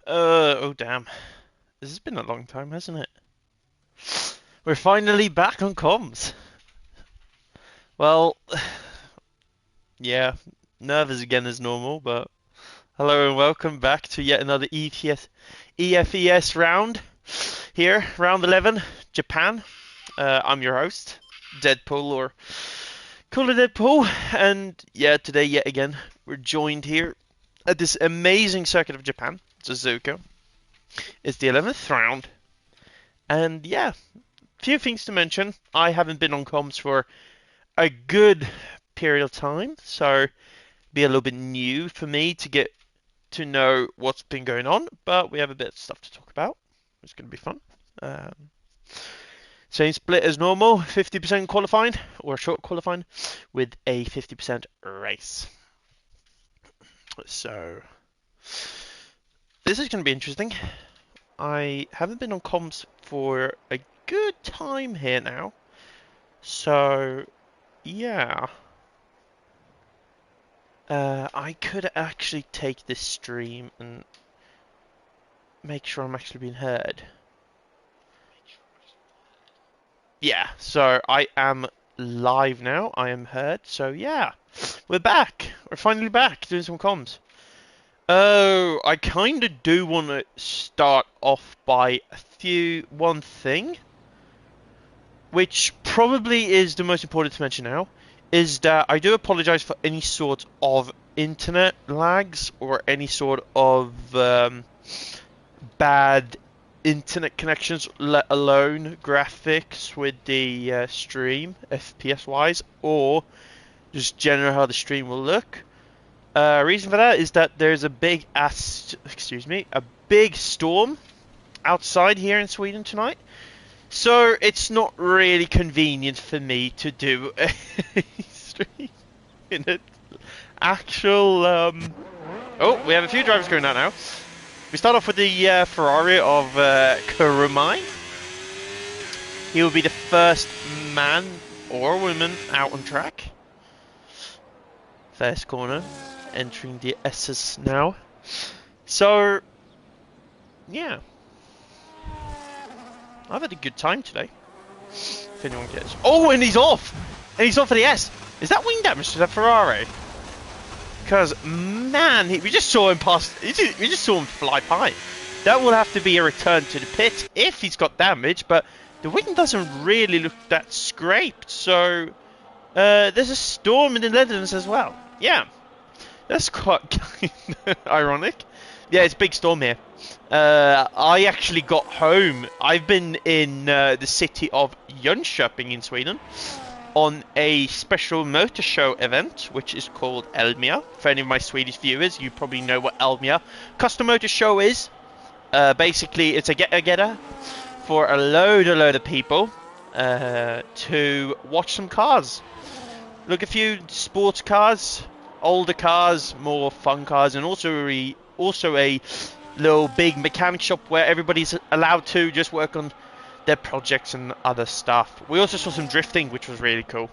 Oh damn. This has been a long time, hasn't it? We're finally back on comms. Well, yeah, nervous again as normal, but hello and welcome back to yet another EFES round. Here, round 11, Japan. I'm your host, Deadpool, or call it Deadpool, and yeah, today yet again, we're joined here at this amazing circuit of Japan, Suzuka. It's the 11th round, and yeah, few things to mention. I haven't been on comms for a good period of time, so be a little bit new for me to get to know what's been going on. But we have a bit of stuff to talk about. It's going to be fun. Um, Same split as normal: 50% qualifying or short qualifying with a 50% race. So this is going to be interesting. I haven't been on comms for a good time here now, so yeah. I could actually take this stream and make sure I'm actually being heard. Yeah, so I am live now. I am heard. So yeah, we're back. We're finally back doing some comms. Oh, I kind of do want to start off by one thing, which probably is the most important to mention now, is that I do apologize for any sort of internet lags or any sort of bad internet connections, let alone graphics with the stream, FPS wise, or just general how the stream will look. Reason for that is that there's a big a big storm outside here in Sweden tonight. So it's not really convenient for me to do a stream in an actual. Oh, we have a few drivers going out now. We start off with the Ferrari of Kurumai. He will be the first man or woman out on track. First corner, entering the S's now. So, yeah. I've had a good time today. If anyone cares. Oh, and he's off! And he's off for the S! Is that wing damage to that Ferrari? Because, man, we just saw him we just saw him fly by. That will have to be a return to the pit if he's got damage, but the wing doesn't really look that scraped, so there's a storm in the Netherlands as well. Yeah, that's quite ironic. Yeah, it's a big storm here. I actually got home. I've been in the city of Jönköping in Sweden on a special motor show event, which is called Elmia. For any of my Swedish viewers, you probably know what Elmia Custom Motor Show is. Basically, it's a get-together for a load of people to watch some cars. Look, a few sports cars, older cars, more fun cars, and also a little big mechanic shop where everybody's allowed to just work on their projects and other stuff. We also saw some drifting, which was really cool.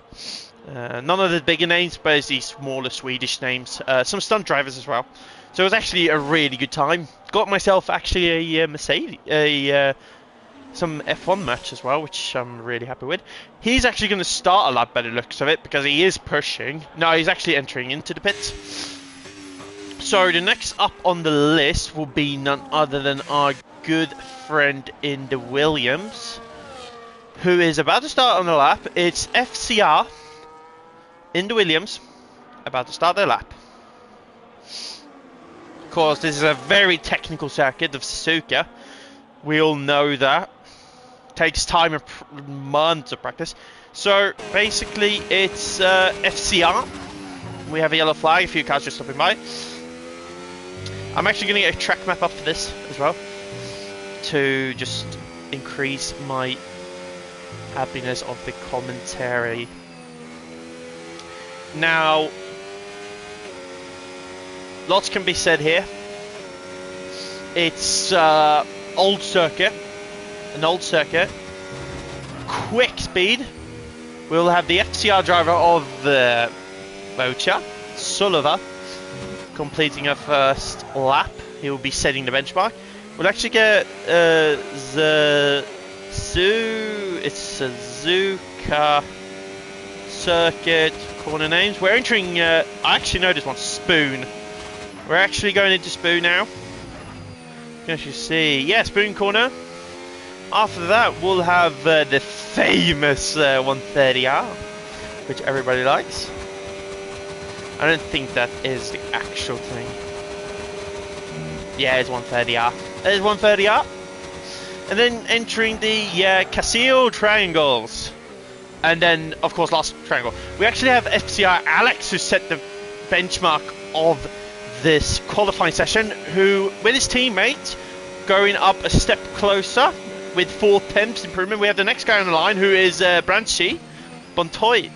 None of the bigger names, but it's these smaller Swedish names. Some stunt drivers as well. So it was actually a really good time. Got myself actually a Mercedes, some F1 match as well, which I'm really happy with. He's actually going to start a lot better looks of it because he is pushing. No, he's actually entering into the pits. So the next up on the list will be none other than our good friend in the Williams, who is about to start on the lap. It's FCR in the Williams, about to start their lap. Of course, this is a very technical circuit of Suzuka. We all know that. Takes time and months of practice. So basically, it's FCR. We have a yellow flag. A few cars just stopping by. I'm actually going to get a track map up for this as well, to just increase my happiness of the commentary. Now, lots can be said here. It's old circuit, an old circuit, quick speed. We'll have the FCR driver of the Bocha, Sullivan, completing her first lap he will be setting the benchmark. We'll actually get the Suzuka circuit corner names. We're entering, I actually know this one, Spoon. We're actually going into Spoon now. You can actually see, yeah, Spoon corner. After that, we'll have the famous 130R, which everybody likes. I don't think that is the actual thing. Yeah, it's 130R. There's 130R. And then entering the Casillo triangles. And then, of course, last triangle. We actually have FCR Alex, who set the benchmark of this qualifying session, who, with his teammate, going up a step closer with 4 temps improvement. We have the next guy on the line, who is Branchi Bontoy.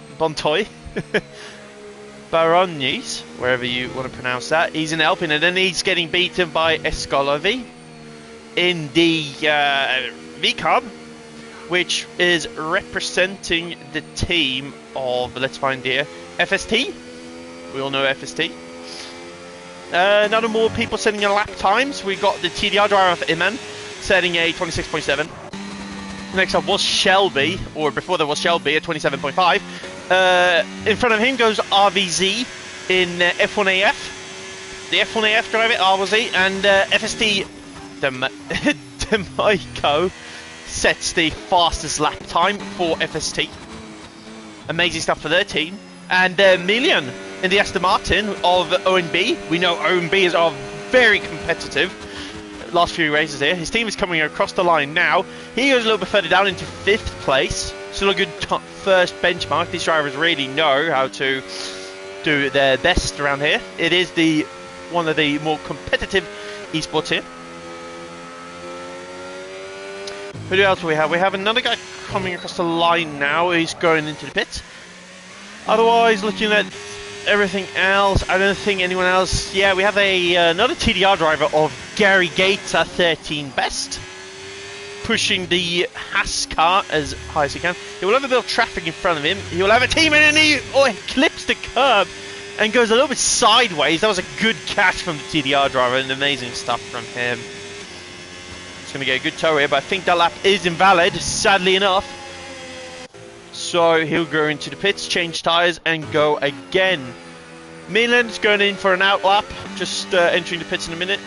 Baronis, wherever you want to pronounce that. He's in Alpine, and then he's getting beaten by Escolovi in the V-Cub, which is representing the team of, let's find here, FST. We all know FST. Another more people setting a lap times. We got the TDR driver of Iman setting a 26.7. Next up was Shelby, or before there was Shelby, at 27.5. In front of him goes RVZ in F1AF. The F1AF driver, RVZ, and FST Demaiko sets the fastest lap time for FST. Amazing stuff for their team. And Milian in the Aston Martin of ONB. We know ONB are very competitive. Last few races here. His team is coming across the line now. He goes a little bit further down into 5th place. Still a good first benchmark. These drivers really know how to do their best around here. It is one of the more competitive esports here. Who else do we have? We have another guy coming across the line now. He's going into the pits. Otherwise, looking at everything else, I don't think anyone else. Yeah, we have another TDR driver of Gary Gator, 13 best, pushing the Haas car as high as he can. He will have a bit of traffic in front of him. He will have a team, and then he clips the curb and goes a little bit sideways. That was a good catch from the TDR driver, and amazing stuff from him. He's going to get a good tow here, but I think that lap is invalid, sadly enough. So he'll go into the pits, change tyres, and go again. Milan's going in for an out lap, just entering the pits in a minute.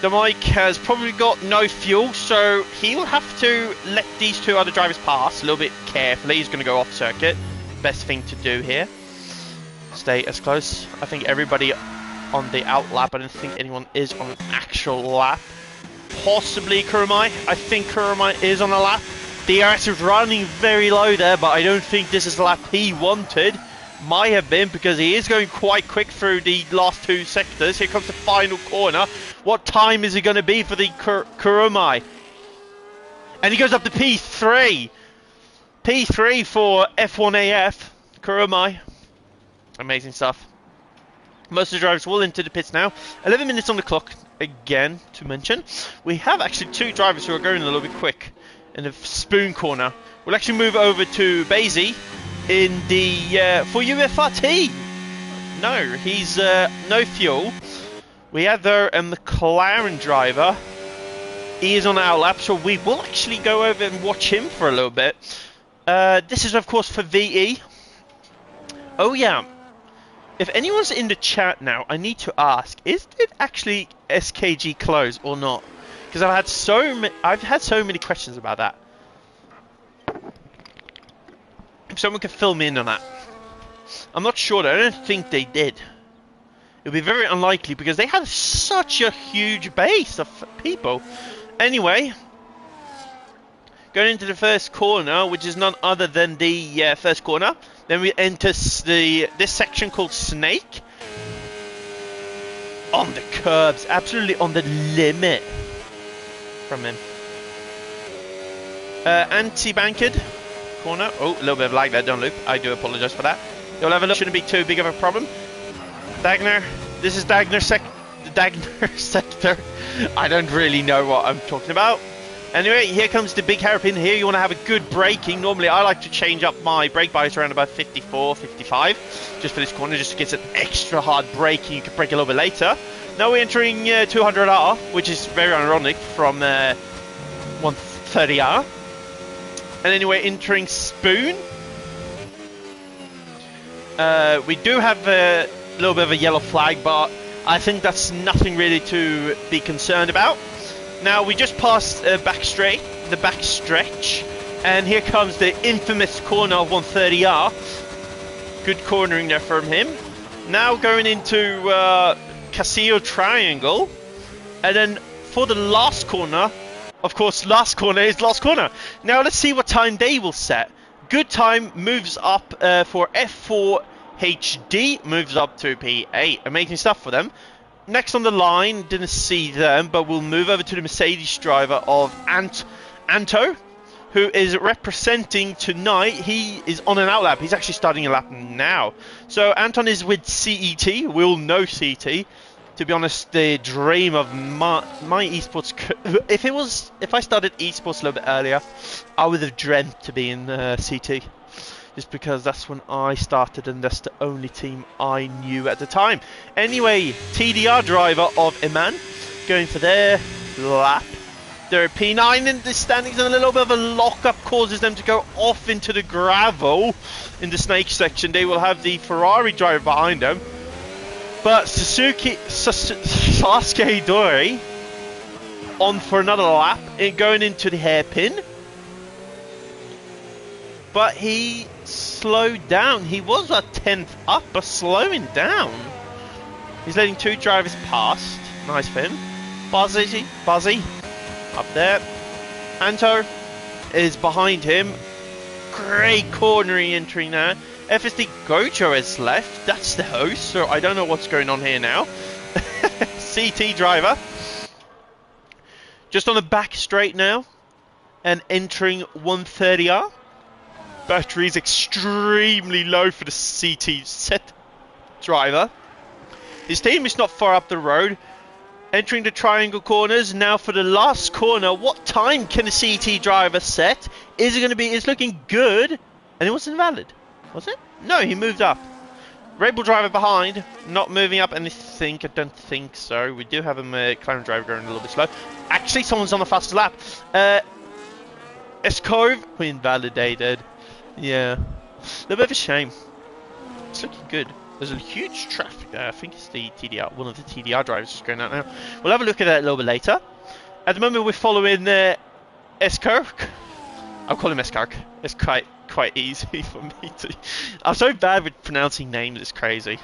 The Mike has probably got no fuel, so he'll have to let these 2 other drivers pass a little bit carefully. He's going to go off circuit. Best thing to do here. Stay as close. I think everybody on the out lap. I don't think anyone is on an actual lap. Possibly Kurumai. I think Kurumai is on a lap. DRS is running very low there, but I don't think this is the lap he wanted. Might have been, because he is going quite quick through the last 2 sectors. Here comes the final corner. What time is it going to be for the Kurumai? And he goes up to P3. P3 for F1AF. Kurumai. Amazing stuff. Most of the drivers will into the pits now. 11 minutes on the clock, again, to mention. We have actually 2 drivers who are going a little bit quick in the Spoon corner. We'll actually move over to Basie in the for UFRT. No, he's no fuel. We have there a McLaren driver. He is on our lap, so we will actually go over and watch him for a little bit. This is of course for VE. Oh yeah, if anyone's in the chat now, I need to ask: is it actually SKG close or not? Because I've had so many questions about that. If someone could fill me in on that. I'm not sure. I don't think they did. It would be very unlikely because they had such a huge base of people. Anyway, going into the first corner, which is none other than the first corner. Then we enter this section called Snake. On the curbs, absolutely on the limit from him. Anti-banked corner. Oh, a little bit of lag there, don't loop. I do apologise for that. You'll have a look. Shouldn't be too big of a problem. Dagner. This is Dagner sector. I don't really know what I'm talking about. Anyway, here comes the big hairpin. Here you want to have a good braking. Normally I like to change up my brake bias around about 54, 55. Just for this corner, just to get an extra hard braking. You can brake a little bit later. Now we're entering 200R, which is very ironic from 130R. And anyway, entering Spoon. We do have a little bit of a yellow flag, but I think that's nothing really to be concerned about. Now we just passed the back stretch, and here comes the infamous corner of 130R. Good cornering there from him. Now going into Casillo Triangle, and then for the last corner, of course, last corner is last corner. Now let's see what time they will set. Good time moves up for F4 HD, moves up to P8. Amazing stuff for them. Next on the line, didn't see them, but we'll move over to the Mercedes driver of Anto, who is representing tonight. He is on an outlap. He's actually starting a lap now. So Anton is with CET. We'll know CET. To be honest, the dream of my esports. If I started esports a little bit earlier, I would have dreamt to be in CT. Just because that's when I started and that's the only team I knew at the time. Anyway, TDR driver of Iman going for their lap. They're P9 in the standings, and a little bit of a lock-up causes them to go off into the gravel in the snake section. They will have the Ferrari driver behind them. But Sasuke Dori on for another lap, going into the hairpin. But he slowed down. He was a 10th up, but slowing down. He's letting two drivers past. Nice for him. Buzzy, up there. Anto is behind him. Great cornering entry now. FSD Gojo has left. That's the host, so I don't know what's going on here now. CT driver. Just on the back straight now. And entering 130R. Battery is extremely low for the CT set driver. His team is not far up the road. Entering the triangle corners. Now for the last corner. What time can the CT driver set? Is it going to be... It's looking good. And it wasn't valid. Was it? No, he moved up. Red Bull driver behind. Not moving up anything. I don't think so. We do have a McLaren driver going a little bit slow. Actually, someone's on the fastest lap. Escove invalidated. Yeah. A little bit of a shame. It's looking good. There's a huge traffic there. I think it's the TDR. One of the TDR drivers just going out now. We'll have a look at that a little bit later. At the moment, we're following Eskark. I'll call him Eskark. It's quite easy for me to... I'm so bad with pronouncing names, it's crazy.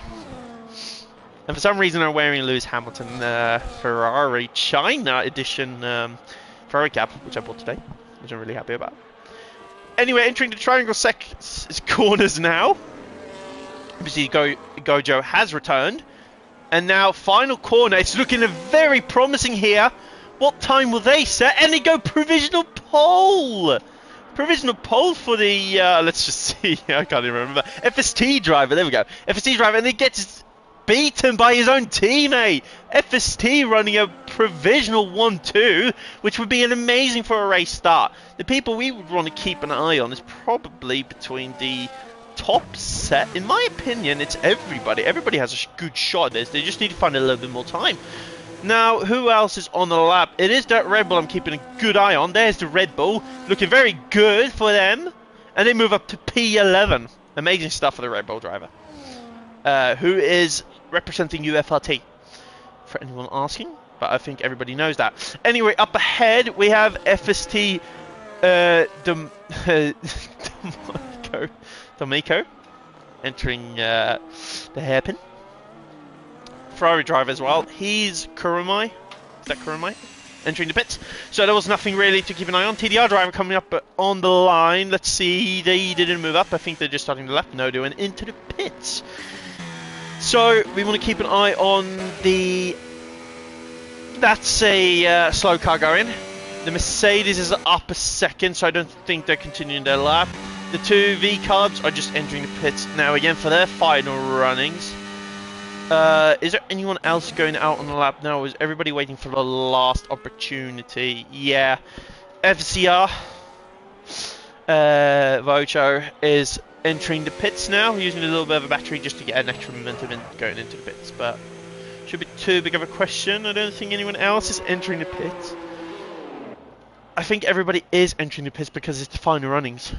And for some reason I'm wearing a Lewis Hamilton Ferrari China edition Ferrari cap, which I bought today, which I'm really happy about. Anyway, entering the triangle corners now. Obviously Gojo has returned. And now final corner, it's looking very promising here. What time will they set? And they go provisional pole! Provisional pole for the, let's just see, I can't even remember. FST driver, there we go. FST driver, and he gets beaten by his own teammate. FST running a provisional 1-2, which would be an amazing for a race start. The people we would want to keep an eye on is probably between the top set. In my opinion, it's everybody. Everybody has a good shot at this. They just need to find a little bit more time. Now, who else is on the lap? It is that Red Bull I'm keeping a good eye on. There's the Red Bull. Looking very good for them. And they move up to P11. Amazing stuff for the Red Bull driver. Who is representing UFRT. For anyone asking. But I think everybody knows that. Anyway, up ahead we have FST D'Amico entering the hairpin. Ferrari driver as well. He's Kurumai. Is that Kurumai? Entering the pits. So there was nothing really to keep an eye on. TDR driver coming up on the line. Let's see. They didn't move up. I think they're just starting the left. No, they went into the pits. So we want to keep an eye on the... That's a slow car going. The Mercedes is up a second, so I don't think they're continuing their lap. The two V-carbs are just entering the pits now again for their final runnings. Is there anyone else going out on the lap now? Is everybody waiting for the last opportunity? Yeah. FCR Vocho is entering the pits now, using a little bit of a battery just to get an extra momentum in going into the pits, but should be too big of a question. I don't think anyone else is entering the pits. I think everybody is entering the pits because it's the final runnings.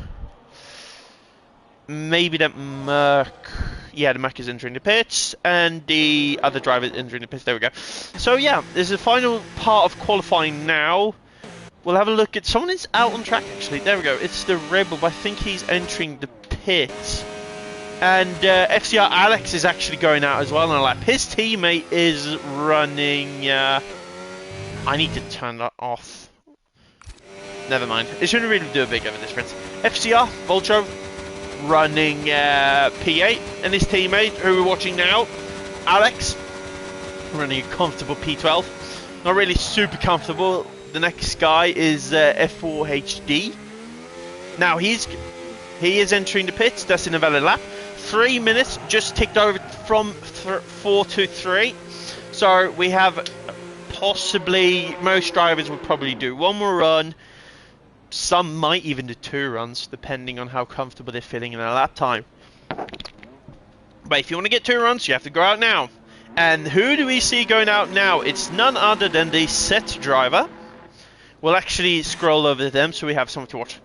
Maybe that Merc, yeah, the Merc is entering the pits, and the other driver is entering the pits. There we go. So yeah, this is the final part of qualifying now. We'll have a look at someone is out on track actually. There we go. It's the Rebel, but I think he's entering the pits. And FCR Alex is actually going out as well on a lap. His teammate is running. I need to turn that off. Never mind. It shouldn't really do a big of a difference. FCR Voltro running P8, and his teammate, who we're watching now, Alex, running a comfortable P12. Not really super comfortable. The next guy is F4HD. Now he is entering the pits. That's in a valid lap. 3 minutes just ticked over from 4 to 3. So we have possibly, most drivers would probably do one more run. Some might even do 2 runs, depending on how comfortable they're feeling in their lap time. But if you want to get 2 runs, you have to go out now. And who do we see going out now? It's none other than the set driver. We'll actually scroll over to them so we have something to watch.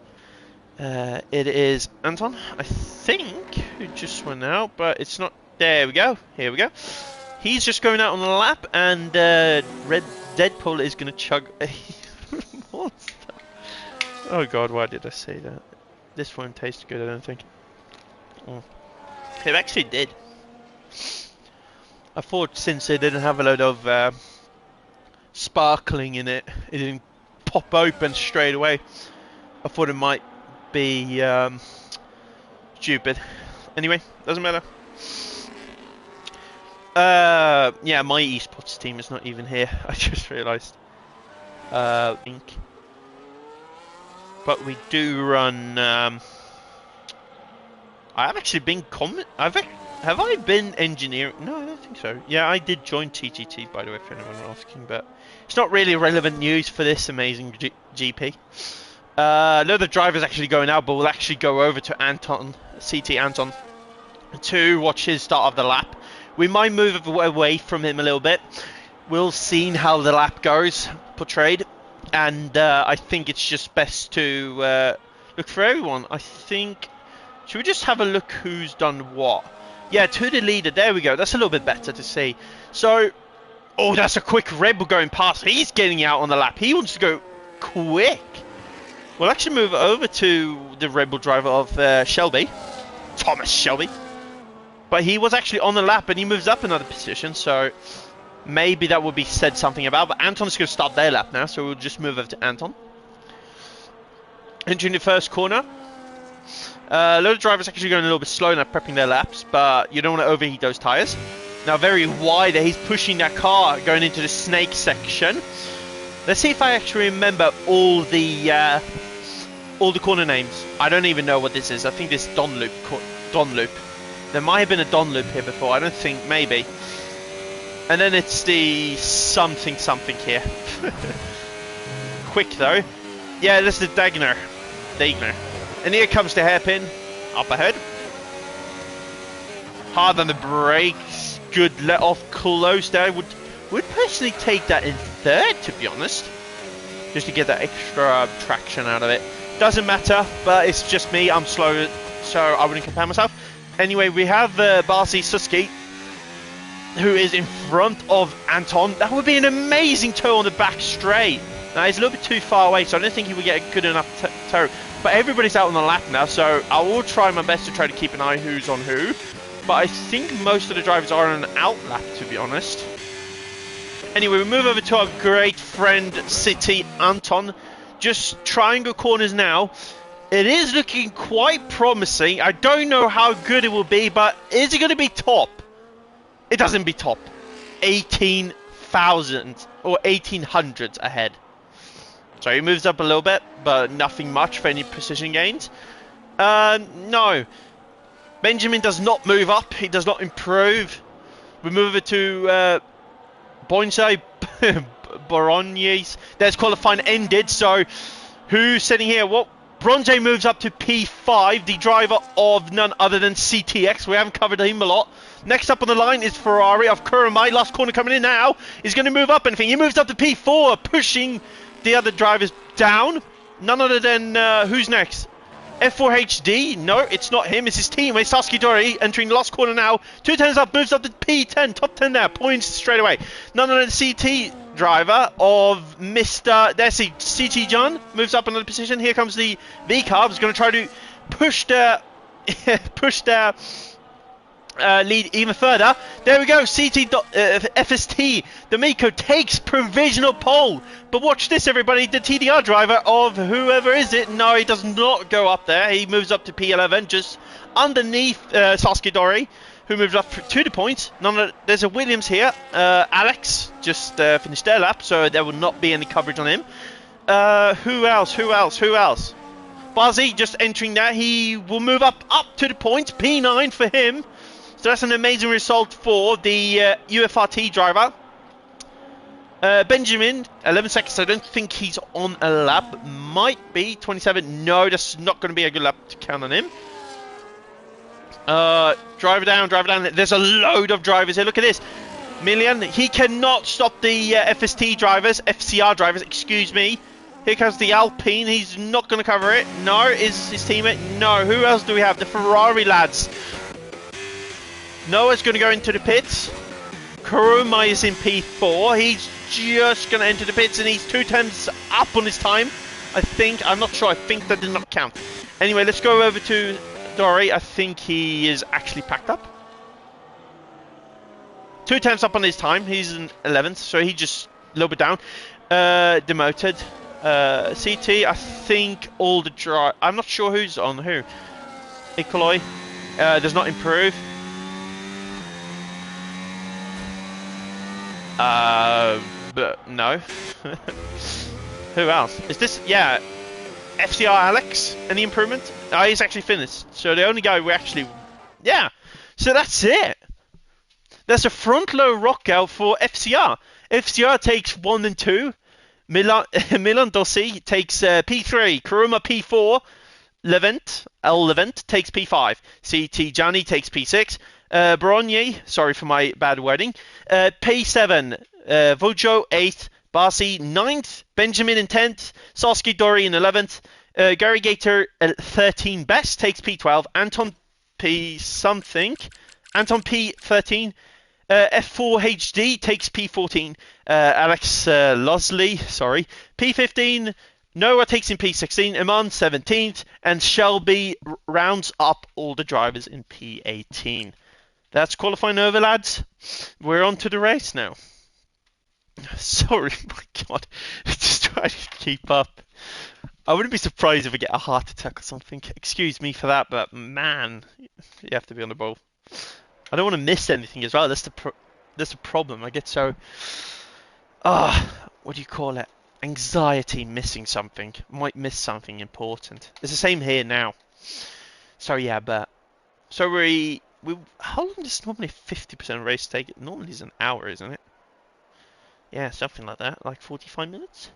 It is Anton, I think, who just went out, but it's not. There we go. Here we go. He's just going out on the lap, and Red Deadpool is going to chug a monster. Oh god, why did I say that? This won't taste good, I don't think. Oh. It actually did. I thought since it didn't have a load of sparkling in it, it didn't pop open straight away. I thought it might be stupid. Anyway, doesn't matter. Yeah, my esports team is not even here. I just realised. Ink. But we do run. I've actually been have I been engineering? No, I don't think so. Yeah, I did join TGT, by the way, if anyone was asking, but it's not really relevant news for this amazing GP. No, the driver's actually going out, but we'll actually go over to Anton, CT Anton, to watch his start of the lap. We might move away from him a little bit. We'll see how the lap goes, portrayed, and I think it's just best to look for everyone. I think, should we just have a look who's done what? Yeah, to the leader, there we go. That's a little bit better to see. So, oh, that's a quick Rebel going past. He's getting out on the lap. He wants to go quick. We'll actually move over to the Rebel driver of Shelby, Thomas Shelby. But he was actually on the lap and he moves up another position, so maybe that would be said something about. But Anton's going to start their lap now, so we'll just move over to Anton. Entering the first corner. A lot of drivers actually going a little bit slow now, prepping their laps, but you don't want to overheat those tyres. Now very wide, he's pushing that car going into the snake section. Let's see if I actually remember all the corner names. I don't even know what this is. I think this is Don Loop. There might have been a Don Loop here before. I don't think, maybe. And then it's the something here. Quick though. Yeah, this is the Dagner. And here comes the hairpin up ahead. Hard on the brakes. Good let off close there. Would personally take that in third, to be honest. Just to get that extra traction out of it. Doesn't matter, but it's just me. I'm slow, so I wouldn't compare myself. Anyway, we have Barsi Suski, who is in front of Anton. That would be an amazing tow on the back straight. Now, he's a little bit too far away, so I don't think he would get a good enough tow. But everybody's out on the lap now, so I will try my best to try to keep an eye who's on who. But I think most of the drivers are on an out lap, to be honest. Anyway, we move over to our great friend, City Anton. Just triangle corners now. It is looking quite promising. I don't know how good it will be, but is it going to be top? It doesn't be top. 18,000 or 1,800 ahead. So he moves up a little bit, but nothing much for any precision gains. No. Benjamin does not move up. He does not improve. We move over to Bonsai Borognes. There's qualifying ended, so Who's sitting here? What? Bronze moves up to P5, the driver of none other than CTX. We haven't covered him a lot. Next up on the line is Ferrari of Kurumai. Last corner coming in now. He's going to move up anything. He moves up to P4, pushing the other drivers down. None other than, who's next? F4HD? No, it's not him. It's his teammate, Sasuke Dori, entering the last corner now. 2 turns up, moves up to P10. Top 10 there. Points straight away. None other than CT driver of Mr. There's CT John. Moves up another position. Here comes the V-Carb. He's going to try to push the... push the... lead even further. There we go. FST D'Amico takes provisional pole. But watch this, everybody. The TDR driver of whoever is it. No, he does not go up there. He moves up to P11, just underneath Sasuke Dori, who moves up to the points. There's a Williams here. Alex just finished their lap, so there will not be any coverage on him. Who else? Bazi just entering there. He will move up to the points. P9 for him. So that's an amazing result for the UFRT driver. Benjamin, 11 seconds. I don't think he's on a lap. Might be 27. No, that's not going to be a good lap to count on him. Driver down. There's a load of drivers here. Look at this. Million. He cannot stop the FCR drivers, excuse me. Here comes the Alpine. He's not going to cover it. No, is his teammate? No. Who else do we have? The Ferrari lads. Noah's going to go into the pits. Kuruma is in P4. He's just going to enter the pits, and he's 2 tenths up on his time. I think. I'm not sure. I think that did not count. Anyway, let's go over to Dory. I think he is actually packed up. 2 tenths up on his time. He's in 11th, so he just a little bit down. Demoted. CT, I think all the drive. I'm not sure who's on who. Ikoloi does not improve. But no. Who else? Is this? Yeah. FCR Alex? Any improvement? He's actually finished. So the only guy we actually... Yeah. So that's it. There's a front low rock out for FCR. FCR takes 1 and 2. Milan Dossi takes P3. Kuruma P4. Levent takes P5. CT Gianni takes P6. Baronnier, sorry for my bad wording. P7. Vojo 8th. Barsi 9th. Benjamin in 10th. Sasuke Dori in 11th. Gary Gator 13 best takes P12. Anton P something. Anton P13. F4HD takes P14. Alex Losley, sorry. P15. Noah takes in P16. Iman 17th. And Shelby rounds up all the drivers in P18. That's qualifying over, lads. We're on to the race now. Sorry, my God. Just trying to keep up. I wouldn't be surprised if we get a heart attack or something. Excuse me for that, but man, you have to be on the ball. I don't want to miss anything as well. That's the problem. I get so... what do you call it? Anxiety missing something. Might miss something important. It's the same here now. So yeah, but... So how long does normally 50% race take? It normally is an hour, isn't it? Yeah, something like that. Like 45 minutes?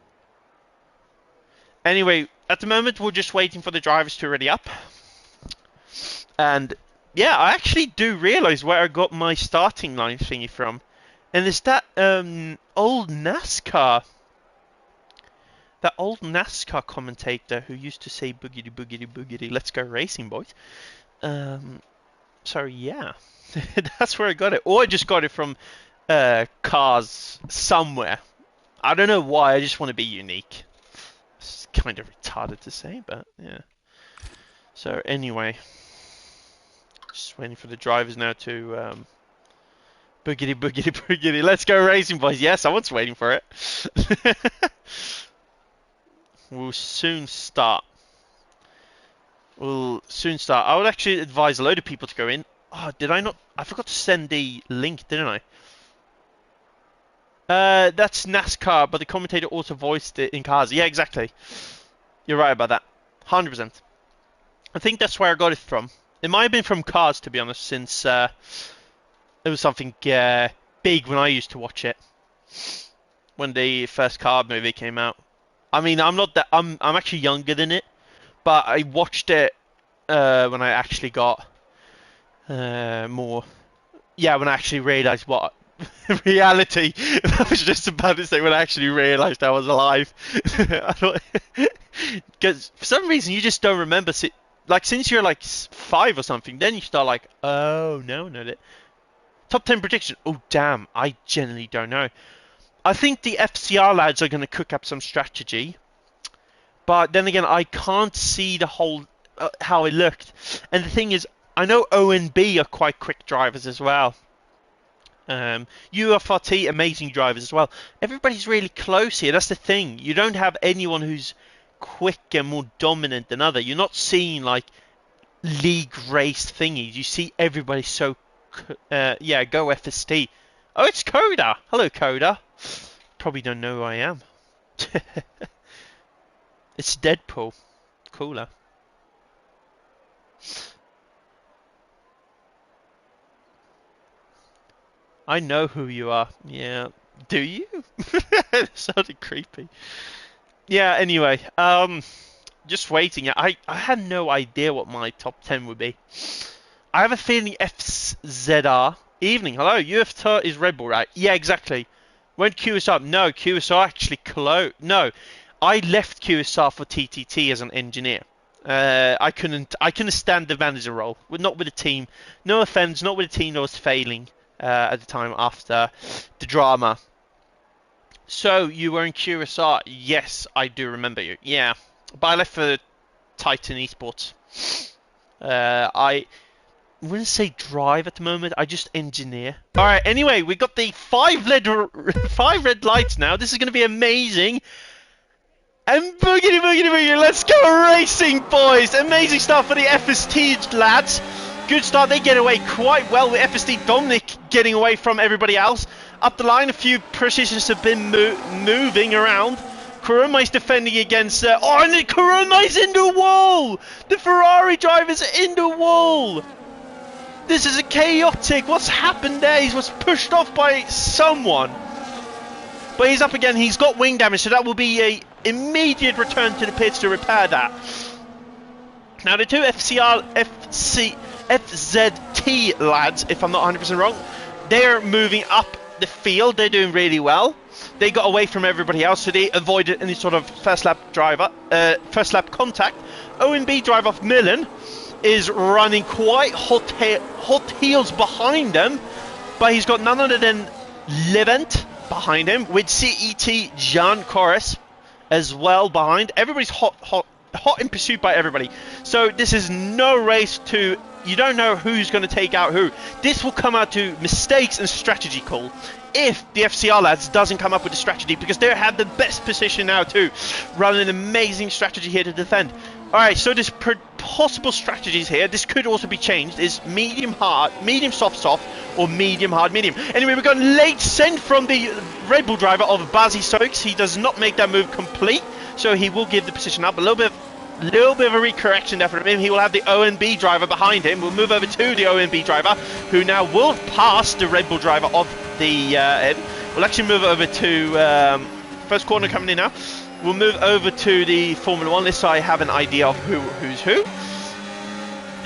Anyway, at the moment we're just waiting for the drivers to ready up. And yeah, I actually do realise where I got my starting line thingy from. And it's that old NASCAR. That old NASCAR commentator who used to say boogity boogity boogity, let's go racing, boys. So yeah, that's where I got it. Or I just got it from Cars somewhere. I don't know why, I just want to be unique. It's kind of retarded to say, but yeah. So anyway, just waiting for the drivers now to boogity boogity boogity. Let's go racing, boys. Yes, I was waiting for it. We'll soon start. I would actually advise a load of people to go in. Oh, did I not? I forgot to send the link, didn't I? That's NASCAR, but the commentator also voiced it in Cars. Yeah, exactly. You're right about that. 100%. I think that's where I got it from. It might have been from Cars, to be honest, since it was something big when I used to watch it. When the first Car movie came out. I mean, I'm not that. I'm actually younger than it, but I watched it when I actually got more. Yeah, when I actually realised what reality. I was just about to say when I actually realised I was alive. I thought because for some reason you just don't remember. Like since you're like 5 or something, then you start like, oh no, no, that top 10 prediction. Oh damn, I genuinely don't know. I think the FCR lads are going to cook up some strategy, but then again, I can't see the whole how it looked. And the thing is, I know O and B are quite quick drivers as well. UFRT, amazing drivers as well. Everybody's really close here. That's the thing. You don't have anyone who's quick and more dominant than other. You're not seeing like league race thingies. You see everybody so. Yeah, go FST. Oh, it's Coda. Hello, Coda. Probably don't know who I am. It's Deadpool. Cooler. I know who you are. Yeah. Do you? It sounded creepy. Yeah, anyway. Just waiting. I had no idea what my top 10 would be. I have a feeling FZR. Evening. Hello. UFT is Red Bull, right? Yeah, exactly. Went QSR. No, QSR actually closed. No. I left QSR for TTT as an engineer. I couldn't stand the manager role. Not with a team. No offense, not with a team that was failing at the time after the drama. So you were in QSR? Yes, I do remember you. Yeah, but I left for Titan Esports. I wouldn't say drive at the moment. I just engineer. All right. Anyway, we got the 5 red lights now. This is going to be amazing. And boogity boogity boogity, let's go racing, boys! Amazing start for the FST lads. Good start, they get away quite well with FST Dominic getting away from everybody else. Up the line, a few precisions have been moving around. Kurumai's defending against... oh, and Kurumai's in the wall! The Ferrari driver's in the wall! This is a chaotic... What's happened there? He was pushed off by someone. But he's up again, he's got wing damage, so that will be a immediate return to the pits to repair that. Now the two FZT lads, if I'm not 100% wrong, they're moving up the field, they're doing really well. They got away from everybody else, so they avoided any sort of first lap contact. O&B driver of Milan is running quite hot heels behind them, but he's got none other than Levent behind him, with CET Jan Chorus as well behind. Everybody's hot in pursuit by everybody. So this is no race to... You don't know who's going to take out who. This will come out to mistakes and strategy call if the FCR lads doesn't come up with a strategy, because they have the best position now too. Running an amazing strategy here to defend. Alright, so there's possible strategies here. This could also be changed. Is medium hard, medium soft, or medium hard, medium. Anyway, we've got a late send from the Red Bull driver of Bazi Stokes. He does not make that move complete, so he will give the position up. A little bit of a recorrection there for him. He will have the O&B driver behind him. We'll move over to the O&B driver, who now will pass the Red Bull driver of the we'll actually move over to first corner coming in now. We'll move over to the Formula 1 list so I have an idea of who's who.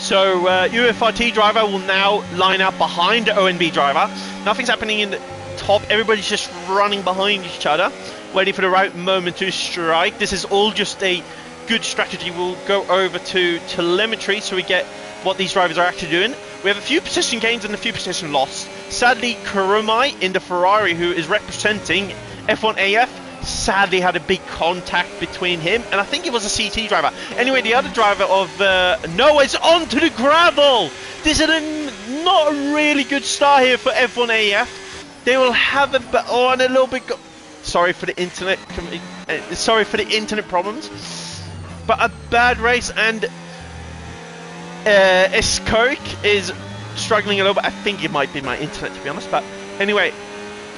So UFRT driver will now line up behind the O&B driver. Nothing's happening in the top. Everybody's just running behind each other, waiting for the right moment to strike. This is all just a good strategy. We'll go over to telemetry so we get what these drivers are actually doing. We have a few position gains and a few position loss. Sadly, Kurumai in the Ferrari, who is representing F1 AF, sadly had a big contact between him and I think it was a CT driver. Anyway, the other driver of Noah is onto the gravel. This is not a really good start here for F1 AF. They will have a and a little bit. Sorry for the internet. Sorry for the internet problems. But a bad race, and Eskirk is struggling a little bit. I think it might be my internet, to be honest. But anyway,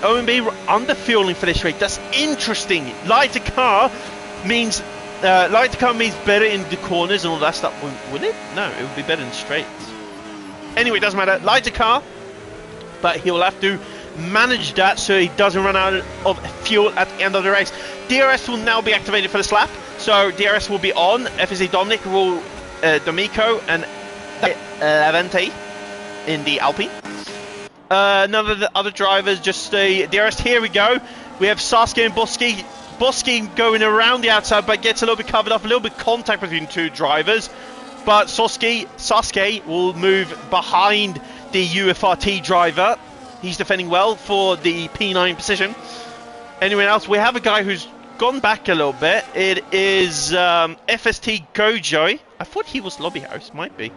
OMB under fueling for this race. That's interesting. Lighter car means better in the corners and all that stuff. Would it? No, it would be better in straights. Anyway, it doesn't matter. Lighter car, but he will have to manage that so he doesn't run out of fuel at the end of the race. DRS will now be activated for this lap, so DRS will be on. FSC Dominic will D'Amico and Levente in the Alpine. None of the other drivers just stay DRS. Here we go. We have Sasuke and Boski. Boski going around the outside, but gets a little bit covered up, a little bit contact between two drivers. But Sasuke will move behind the UFRT driver. He's defending well for the P9 position. Anyone else? We have a guy who's gone back a little bit. It is FST Gojo. I thought he was lobby host, might be.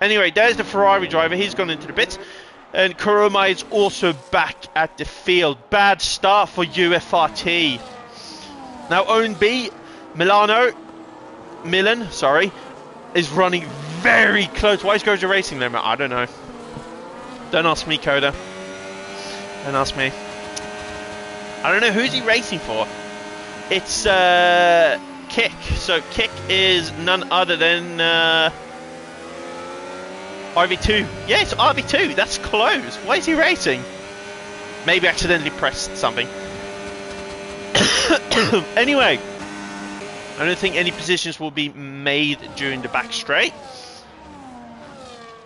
Anyway, there's the Ferrari driver. He's gone into the pits. And Kuroma is also back at the field. Bad start for UFRT. Now Owen B, Milan, is running very close. Why is Gojo racing them? I don't know. Don't ask me, Coda. Don't ask me. I don't know who's he racing for. It's Kick. So Kick is none other than RV2. Yeah, it's RV2. That's close. Why is he racing? Maybe accidentally pressed something. Anyway, I don't think any positions will be made during the back straight.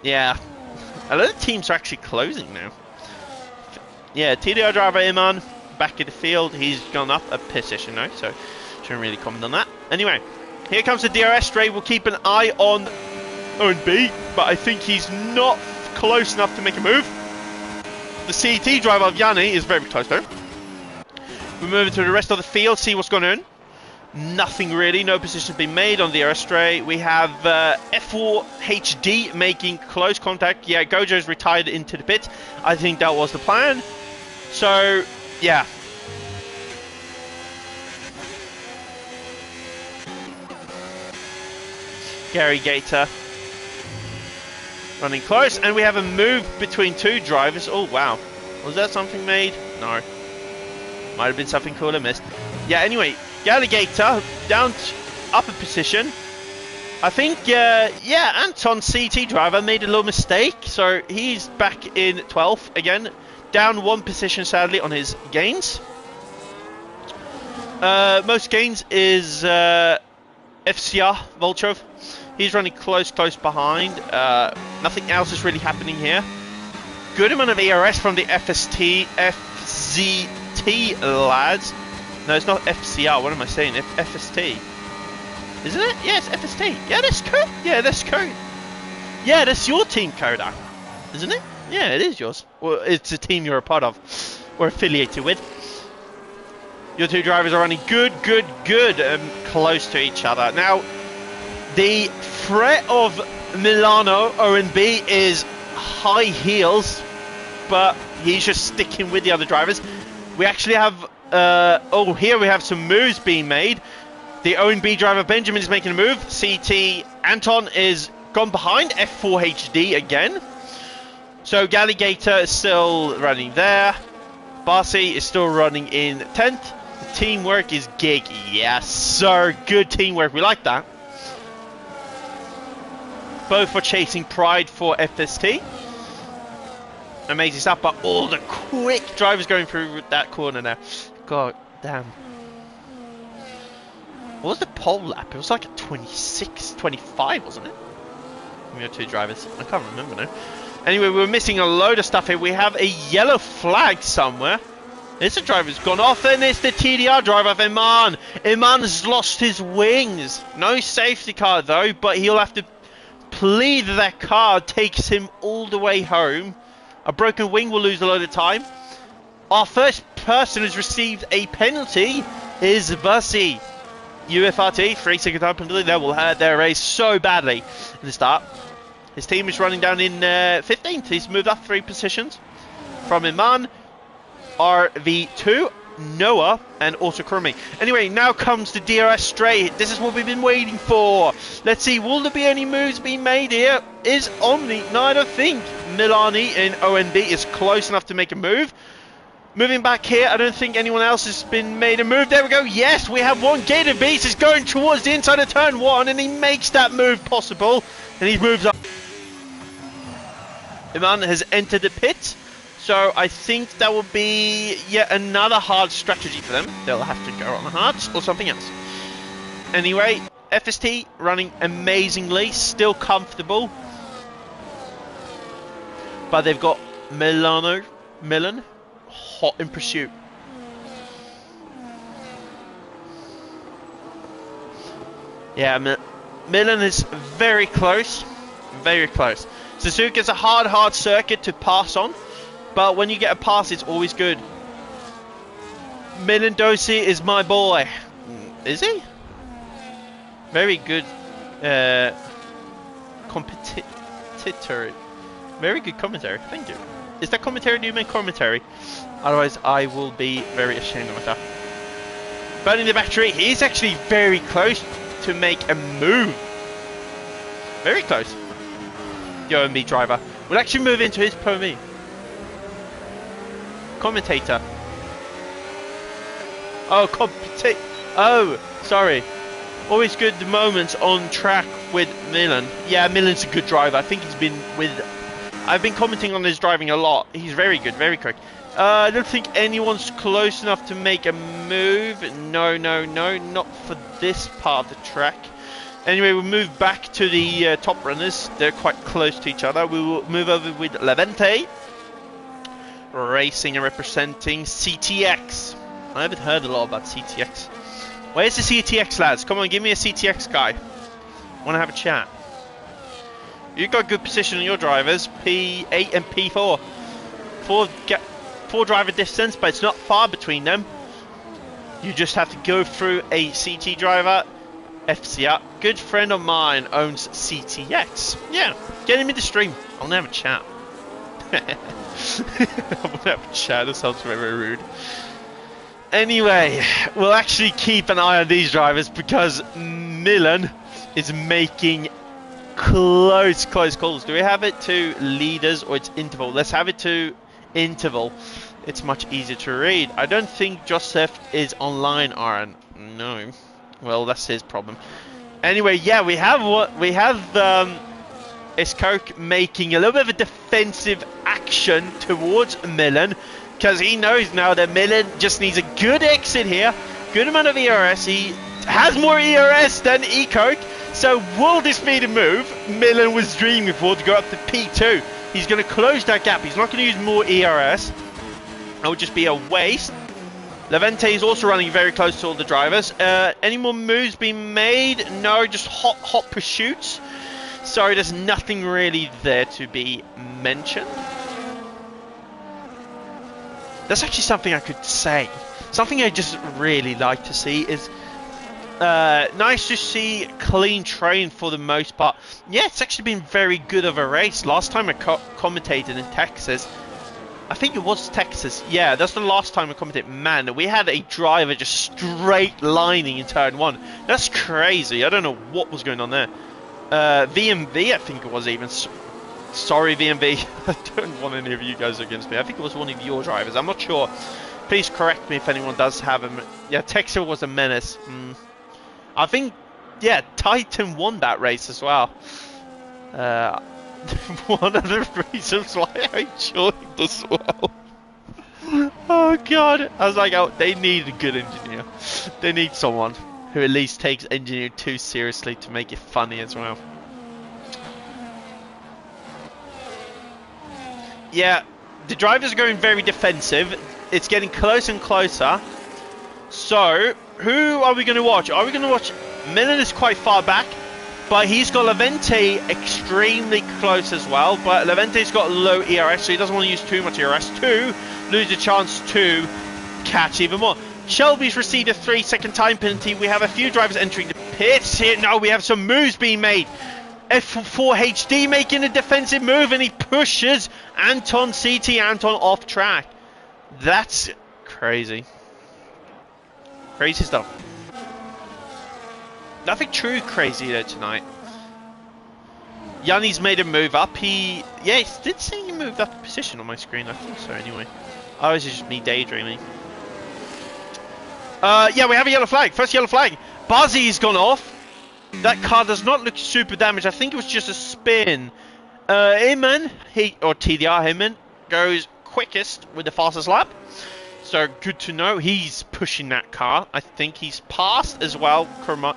Yeah, a lot of teams are actually closing now. Yeah, TDR driver Iman back in the field. He's gone up a position now, so shouldn't really comment on that. Anyway, here comes the DRS straight. We'll keep an eye on Owen B, but I think he's not close enough to make a move. The CT driver of Yanni is very close though. We're moving to the rest of the field, see what's going on. Nothing really, no positions been made on the DRS straight. We have F4HD making close contact. Yeah, Gojo's retired into the pit. I think that was the plan. So, yeah. Gary Gator running close, and we have a move between two drivers. Oh wow, was that something made? No, might have been something cool I missed. Yeah, anyway, Galligator down upper position. I think yeah, Anton CT driver made a little mistake, so he's back in 12th again, down one position sadly on his gains. Most gains is FCR Volchov. He's running close behind. Nothing else is really happening here. Good amount of ERS from the FZT lads. No, it's not FCR. What am I saying? FST. Isn't it? Yeah, it's FST. Yeah, that's Code. Yeah, that's Code. Yeah, that's your team, Coda. Isn't it? Yeah, it is yours. Well, it's a team you're a part of. Or affiliated with. Your two drivers are running good, close to each other. Now, the threat of Milano, ONB, is high heels, but he's just sticking with the other drivers. We actually have, here we have some moves being made. The ONB driver, Benjamin, is making a move. CT Anton is gone behind, F4HD again. So Galligator is still running there. Barcy is still running in 10th. The teamwork is gig. Yes, sir. Good teamwork. We like that. Both for chasing pride for FST. Amazing stuff, but all the quick drivers going through that corner now. God damn. What was the pole lap? It was like a 26, 25, wasn't it? We have two drivers. I can't remember now. Anyway, we're missing a load of stuff here. We have a yellow flag somewhere. It's a driver who's gone off, and it's the TDR driver of Iman. Iman has lost his wings. No safety car though, but he'll have to plead that car takes him all the way home. A broken wing will lose a load of time. Our first person who's received a penalty is Bussy. UFRT, 3 second time penalty. They will hurt their race so badly in the start. His team is running down in 15th. He's moved up 3 positions from Iman, RV2, Noah, and also Kurumi. Anyway, now comes the DRS straight. This is what we've been waiting for. Let's see, will there be any moves being made here? Is Omni? No, I don't think. Milani in ONB is close enough to make a move. Moving back here, I don't think anyone else has been made a move. There we go. Yes, we have one. Gator Beast is going towards the inside of turn 1, and he makes that move possible. And he moves up. Iman has entered the pit. So I think that will be yet another hard strategy for them. They'll have to go on the hards or something else. Anyway, FST running amazingly, still comfortable. But they've got Milan, hot in pursuit. Yeah, Milan is very close. Very close. Suzuka's a hard circuit to pass on. But when you get a pass, it's always good. Milandosi is my boy. Is he? Very good competitor. Very good commentary. Thank you. Is that commentary? Do you make commentary? Otherwise, I will be very ashamed of myself. Burning the battery. He's actually very close to make a move. Very close. The OMB driver will actually move into his POV. Commentator. Oh, oh, sorry. Always good moments on track with Milan. Yeah, Milan's a good driver. I think he's been with... I've been commenting on his driving a lot. He's very good, very quick. I don't think anyone's close enough to make a move. No, not for this part of the track. Anyway, we'll move back to the top runners. They're quite close to each other. We will move over with Levente. Racing and representing CTX. I haven't heard a lot about CTX. Where's the CTX, lads? Come on, give me a CTX guy. Want to have a chat? You've got good position on your drivers, P8 and P4. Four driver distance, but it's not far between them. You just have to go through a CT driver. FCR, good friend of mine owns CTX. Yeah, get him in the stream. I'll have a chat. I want to have a chat. That sounds very, very rude. Anyway, we'll actually keep an eye on these drivers because Milan is making close calls. Do we have it to leaders or it's interval? Let's have it to interval. It's much easier to read. I don't think Joseph is online, Aaron. No. Well, that's his problem. Anyway, yeah, we have Iskoke making a little bit of a defensive action towards Milan because he knows now that Milan just needs a good exit here, good amount of ERS. He has more ERS than Iskoke, so will this be the move Milan was dreaming for to go up to P2? He's going to close that gap. He's not going to use more ERS. It would just be a waste. Levente is also running very close to all the drivers. Any more moves being made? No, just hot pursuits. Sorry, there's nothing really there to be mentioned. That's actually something I could say. Something I just really like to see is nice to see clean train for the most part. Yeah, it's actually been very good of a race. Last time I commentated in Texas, I think it was Texas. Yeah, that's the last time I commented. Man, we had a driver just straight lining in turn one. That's crazy. I don't know what was going on there. VMV, I think it was even. Sorry, VMV. I don't want any of you guys against me. I think it was one of your drivers. I'm not sure. Please correct me if anyone does have him. Yeah, Texas was a menace. I think, yeah, Titan won that race as well. One of the reasons why I joined as well. Oh god, I was like, oh, they need a good engineer. They need someone who at least takes engineering too seriously to make it funny as well. Yeah, the drivers are going very defensive. It's getting closer and closer. So, who are we going to watch? Are we going to watch... Milan is quite far back, but he's got Levente extremely close as well. But Levente's got low ERS, so he doesn't want to use too much ERS to lose the chance to catch even more. Shelby's received a 3-second time penalty. We have a few drivers entering the pits here. No, we have some moves being made. F4HD making a defensive move, and he pushes Anton off track. That's crazy. Crazy stuff. Nothing true crazy though tonight. Yanni's made a move up. He did say he moved up a position on my screen. I think so anyway. Oh, this is just me daydreaming. Yeah, we have a yellow flag. First yellow flag. Buzzy's gone off. That car does not look super damaged. I think it was just a spin. Heyman, or TDR Heyman, goes quickest with the fastest lap. So good to know. He's pushing that car. I think he's passed as well, Kurumai,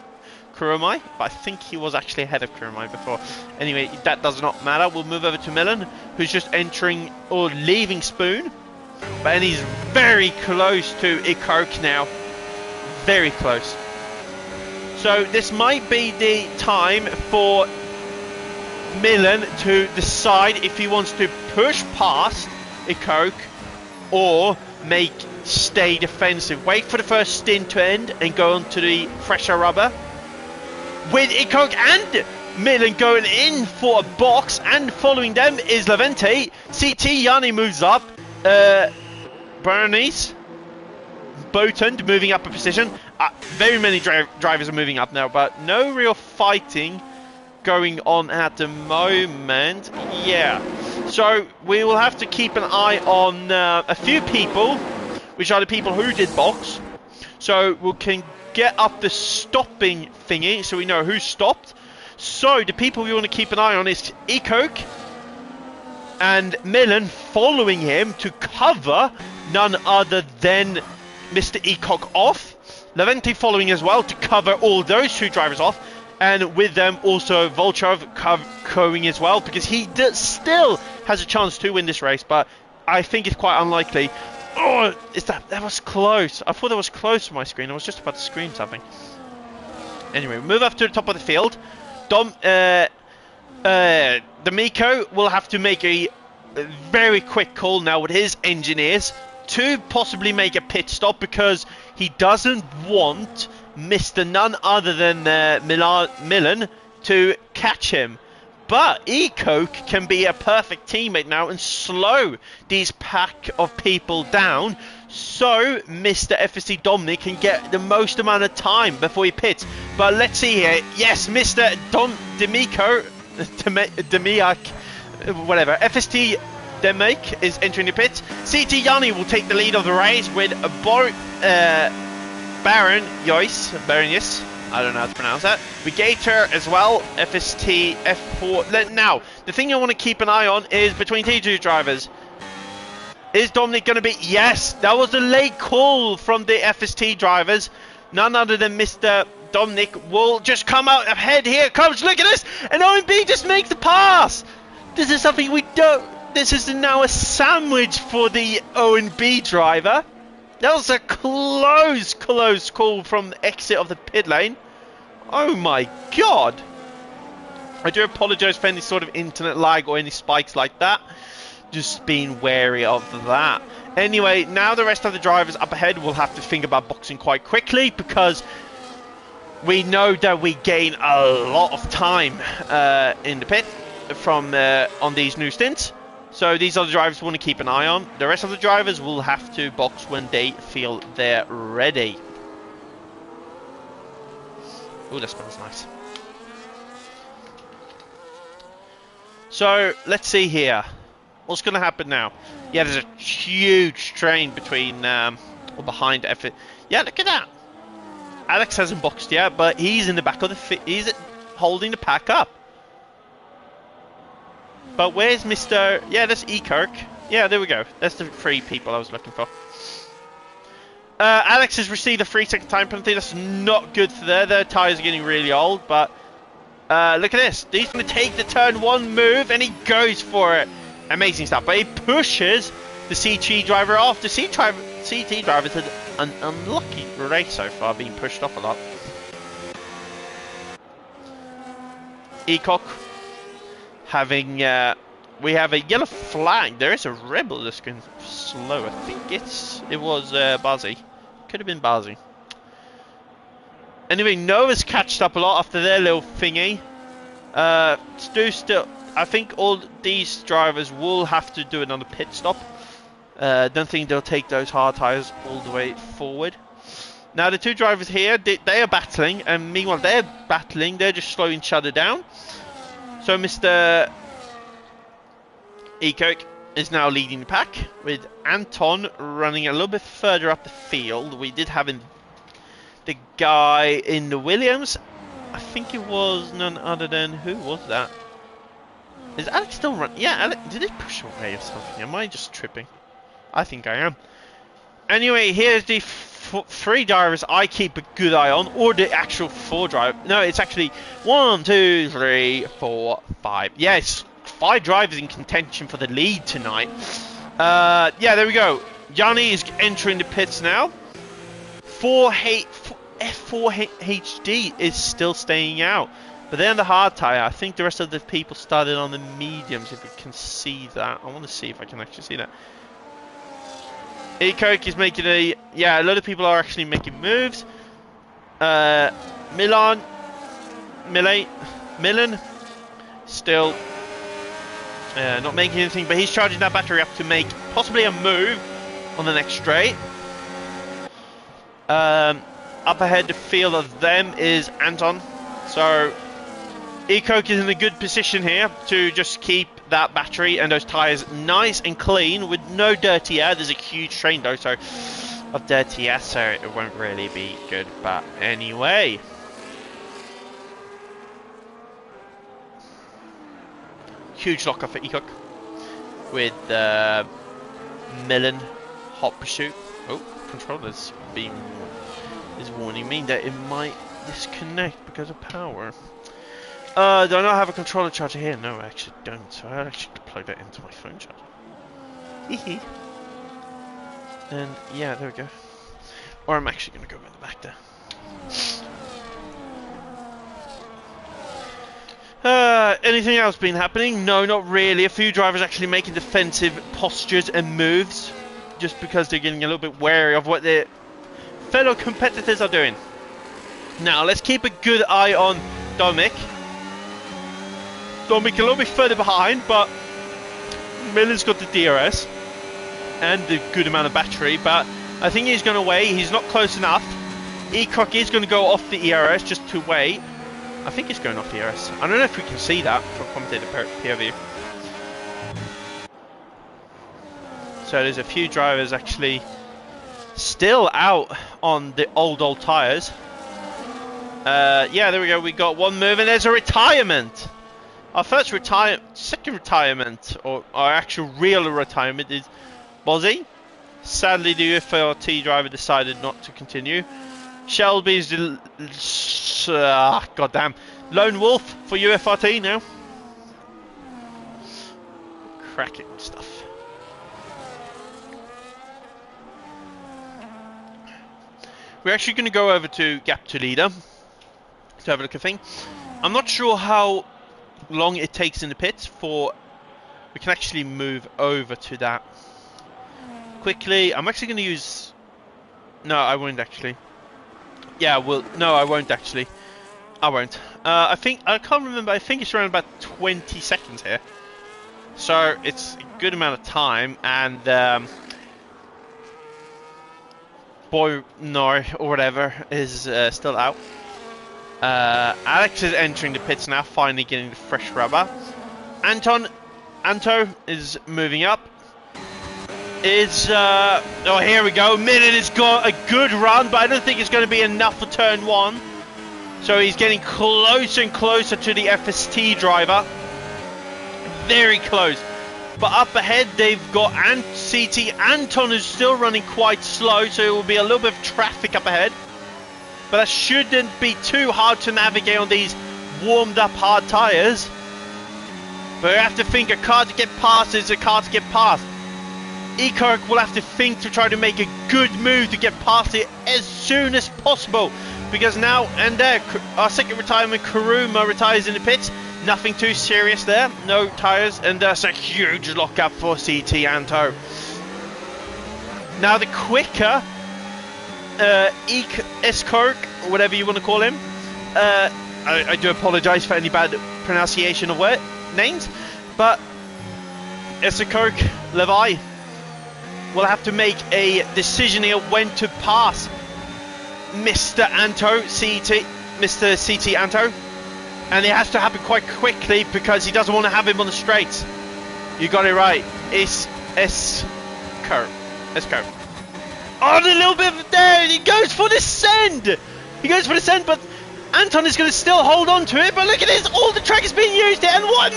but I think he was actually ahead of Kurumai before. Anyway, that does not matter. We'll move over to Milan, who's just entering or leaving Spoon. But he's very close to Ikok now. Very close. So this might be the time for Milan to decide if he wants to push past Ikok or stay defensive. Wait for the first stint to end and go on to the fresher rubber. With Ikok and Milan going in for a box, and following them is Levente. CT Yanni moves up. Bernice Botond moving up a position. Very many drivers are moving up now, but no real fighting going on at the moment. Yeah, so we will have to keep an eye on a few people, which are the people who did box. So we can get up the stopping thingy so we know who stopped. So the people we want to keep an eye on is Ikok and Milan, following him to cover none other than Mr. Ikok off. Levente following as well to cover all those two drivers off. And with them also Volchov going as well, because he still has a chance to win this race, but I think it's quite unlikely. Oh, that was close. I thought that was close on my screen. I was just about to scream something. Anyway, we move up to the top of the field. D'Amico will have to make a very quick call now with his engineers to possibly make a pit stop, because he doesn't want Mr. None other than Milan to catch him. But Ikok can be a perfect teammate now and slow these pack of people down, so Mr. FSC Dominic can get the most amount of time before he pits. But let's see here. Yes, Mr. Demiak, whatever. FST Demiak is entering the pits. CT Yanni will take the lead of the race with Baron Yois. I don't know how to pronounce that. We Gator as well. FST F4. Now, the thing I want to keep an eye on is between T2 drivers. Is Dominic going to be... Yes, that was a late call from the FST drivers. None other than Mr. Dominic will just come out ahead. Here it comes. Look at this. And OMB just makes the pass. This is something we don't... This is now a sandwich for the OMB driver. That was a close call from the exit of the pit lane. Oh my god. I do apologise for any sort of internet lag or any spikes like that. Just being wary of that. Anyway, now the rest of the drivers up ahead will have to think about boxing quite quickly, because we know that we gain a lot of time in the pit from on these new stints. So these are the drivers we want to keep an eye on. The rest of the drivers will have to box when they feel they're ready. Oh, that smells nice. So let's see here. What's going to happen now? Yeah, there's a huge train between or behind F. Yeah, look at that. Alex hasn't boxed yet, but he's in the back of the. He's holding the pack up. But where's Mr... Yeah, that's Ekirk. Yeah, there we go. That's the 3 people I was looking for. Alex has received a 3-second time penalty. That's not good for their tyres are getting really old. But look at this. He's going to take the turn 1 move, and he goes for it. Amazing stuff. But he pushes the CT driver off. The CT driver's had an unlucky race so far, being pushed off a lot. Ecock having... we have a yellow flag. There is a rebel that's going slow. I think it was Bazzi. Could have been Bazzi. Anyway, Nova's catched up a lot after their little thingy. Still, I think all these drivers will have to do another pit stop. Don't think they'll take those hard tyres all the way forward. Now the 2 drivers here, they are battling, and meanwhile they're battling. They're just slowing each other down. So Mr. Ekirk is now leading the pack, with Anton running a little bit further up the field. We did have the guy in the Williams. I think it was none other than... Who was that? Is Alex still running? Yeah, Alex, did he push away or something? Am I just tripping? I think I am. Anyway, here's the 3 drivers I keep a good eye on, or the actual 4 drivers. No, it's actually 1, 2, 3, 4, 5. Yeah, it's 5 drivers in contention for the lead tonight. Yeah, there we go. Yanni is entering the pits now. F4HD is still staying out, but they're on the hard tyre. I think the rest of the people started on the mediums, if we can see that. I want to see if I can actually see that. E-Coke is making a lot of people are actually making moves. Milan still not making anything, but he's charging that battery up to make possibly a move on the next straight. Up ahead, the field of them is Anton. So E-Coke is in a good position here to just keep that battery and those tyres nice and clean with no dirty air. There's a huge train though, so of dirty air, so it won't really be good. But anyway, huge locker for E-Coke with Millen hot pursuit. Oh, controller's is warning me that it might disconnect because of power. Do I not have a controller charger here? No, I actually don't. So I actually plug that into my phone charger. Hehe. And yeah, there we go. Or I'm actually going to go in the back there. Anything else been happening? No, not really. A few drivers actually making defensive postures and moves, just because they're getting a little bit wary of what their fellow competitors are doing. Now, let's keep a good eye on Dominic. Dominic a little bit further behind, but Miller's got the DRS and a good amount of battery, but I think he's going to wait. He's not close enough. E-Cock is going to go off the ERS just to wait. I think he's going off the ERS. I don't know if we can see that from commentator POV. So there's a few drivers actually still out on the old tyres. Yeah, there we go. We got one move, and there's a retirement. Our second retirement, or our actual real retirement, is Bozzy. Sadly, the UFLT driver decided not to continue. Shelby's the goddamn lone wolf for UFRT now. Cracking stuff. We're actually going to go over to Gap to Leader to have a look at thing. I'm not sure how long it takes in the pits for we can actually move over to that quickly. I'm actually going to use... No, I won't actually. Yeah, well, no, I won't actually. I won't. I can't remember. I think it's around about 20 seconds here. So it's a good amount of time, and Boy No or whatever is still out. Alex is entering the pits now, finally getting the fresh rubber. Anto is moving up. Oh, here we go. Millen has got a good run, but I don't think it's going to be enough for turn 1. So he's getting closer and closer to the FST driver. Very close. But up ahead, they've got CT. Anton is still running quite slow, so it will be a little bit of traffic up ahead. But that shouldn't be too hard to navigate on these warmed up hard tyres. But you have to think a car to get past is a car to get past. E-Kirk will have to think to try to make a good move to get past it as soon as possible. Because now and there, our second retirement, Kuruma, retires in the pits. Nothing too serious there. No tyres. And that's a huge lockup for CT Anto. Now the quicker S-Kirk, or whatever you want to call him. I do apologise for any bad pronunciation of names. But S-Kirk Levi will have to make a decision here when to pass Mr. CT Anto, and it has to happen quite quickly because he doesn't want to have him on the straights. You got it right. It's S-Curve. Oh, the little bit there. He goes for the send. But Anton is going to still hold on to it. But look at this. All the track is being used here, and one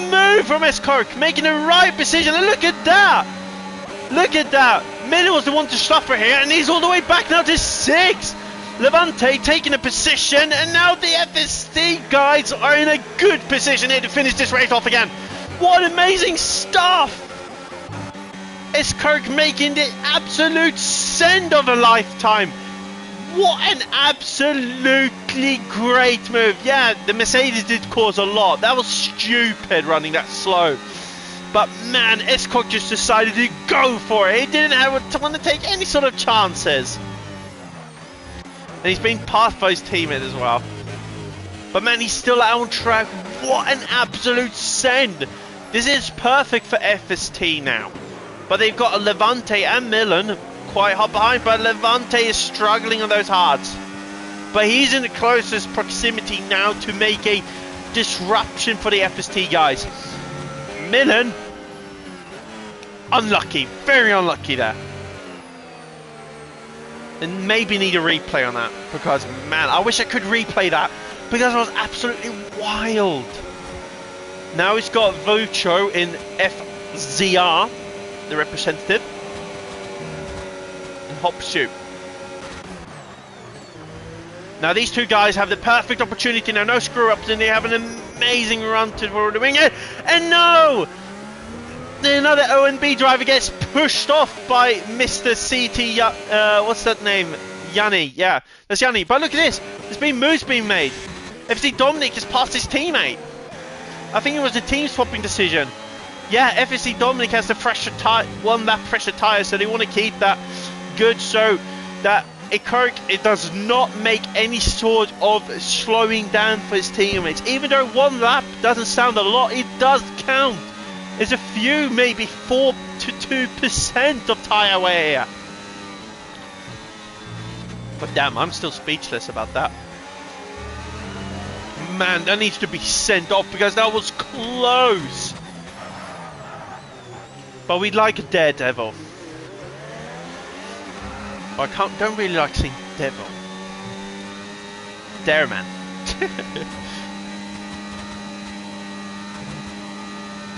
move from S-Kirk, making the right decision. And look at that. Look at that. Miller was the one to suffer here, and he's all the way back now to 6th. Levante taking a position, and now the FST guys are in a good position here to finish this race off again. What amazing stuff! S-Kirk making the absolute send of a lifetime. What an absolutely great move. Yeah, the Mercedes did cause a lot. That was stupid running that slow. But man, S-Kirk just decided to go for it. He didn't want to take any sort of chances. And he's been passed by his teammate as well. But man, he's still out on track. What an absolute send. This is perfect for FST now. But they've got a Levante and Milan quite hot behind. But Levante is struggling on those hards. But he's in the closest proximity now to make a disruption for the FST guys. Milan, unlucky. Very unlucky there. And maybe need a replay on that, because man, I wish I could replay that, because it was absolutely wild. Now he's got Vocho in FZR, the representative, and Hop Shoot. Now these two guys have the perfect opportunity now, no screw ups, and they have an amazing run toward the wing, and no! Another ONB driver gets pushed off by Mr. CT, what's that name? Yanni, yeah, that's Yanni. But look at this, there's been moves being made. FSC Dominic has passed his teammate. I think it was a team swapping decision. Yeah, FSC Dominic has the fresher tire, 1 lap fresher tire, so they want to keep that good, so that it does not make any sort of slowing down for his teammates. Even though 1 lap doesn't sound a lot, it does count. There's a few, maybe 4 to 2% of tyre wear here. But damn, I'm still speechless about that. Man, that needs to be sent off because that was close. But we'd like a Daredevil. I don't really like seeing Devil. Dareman.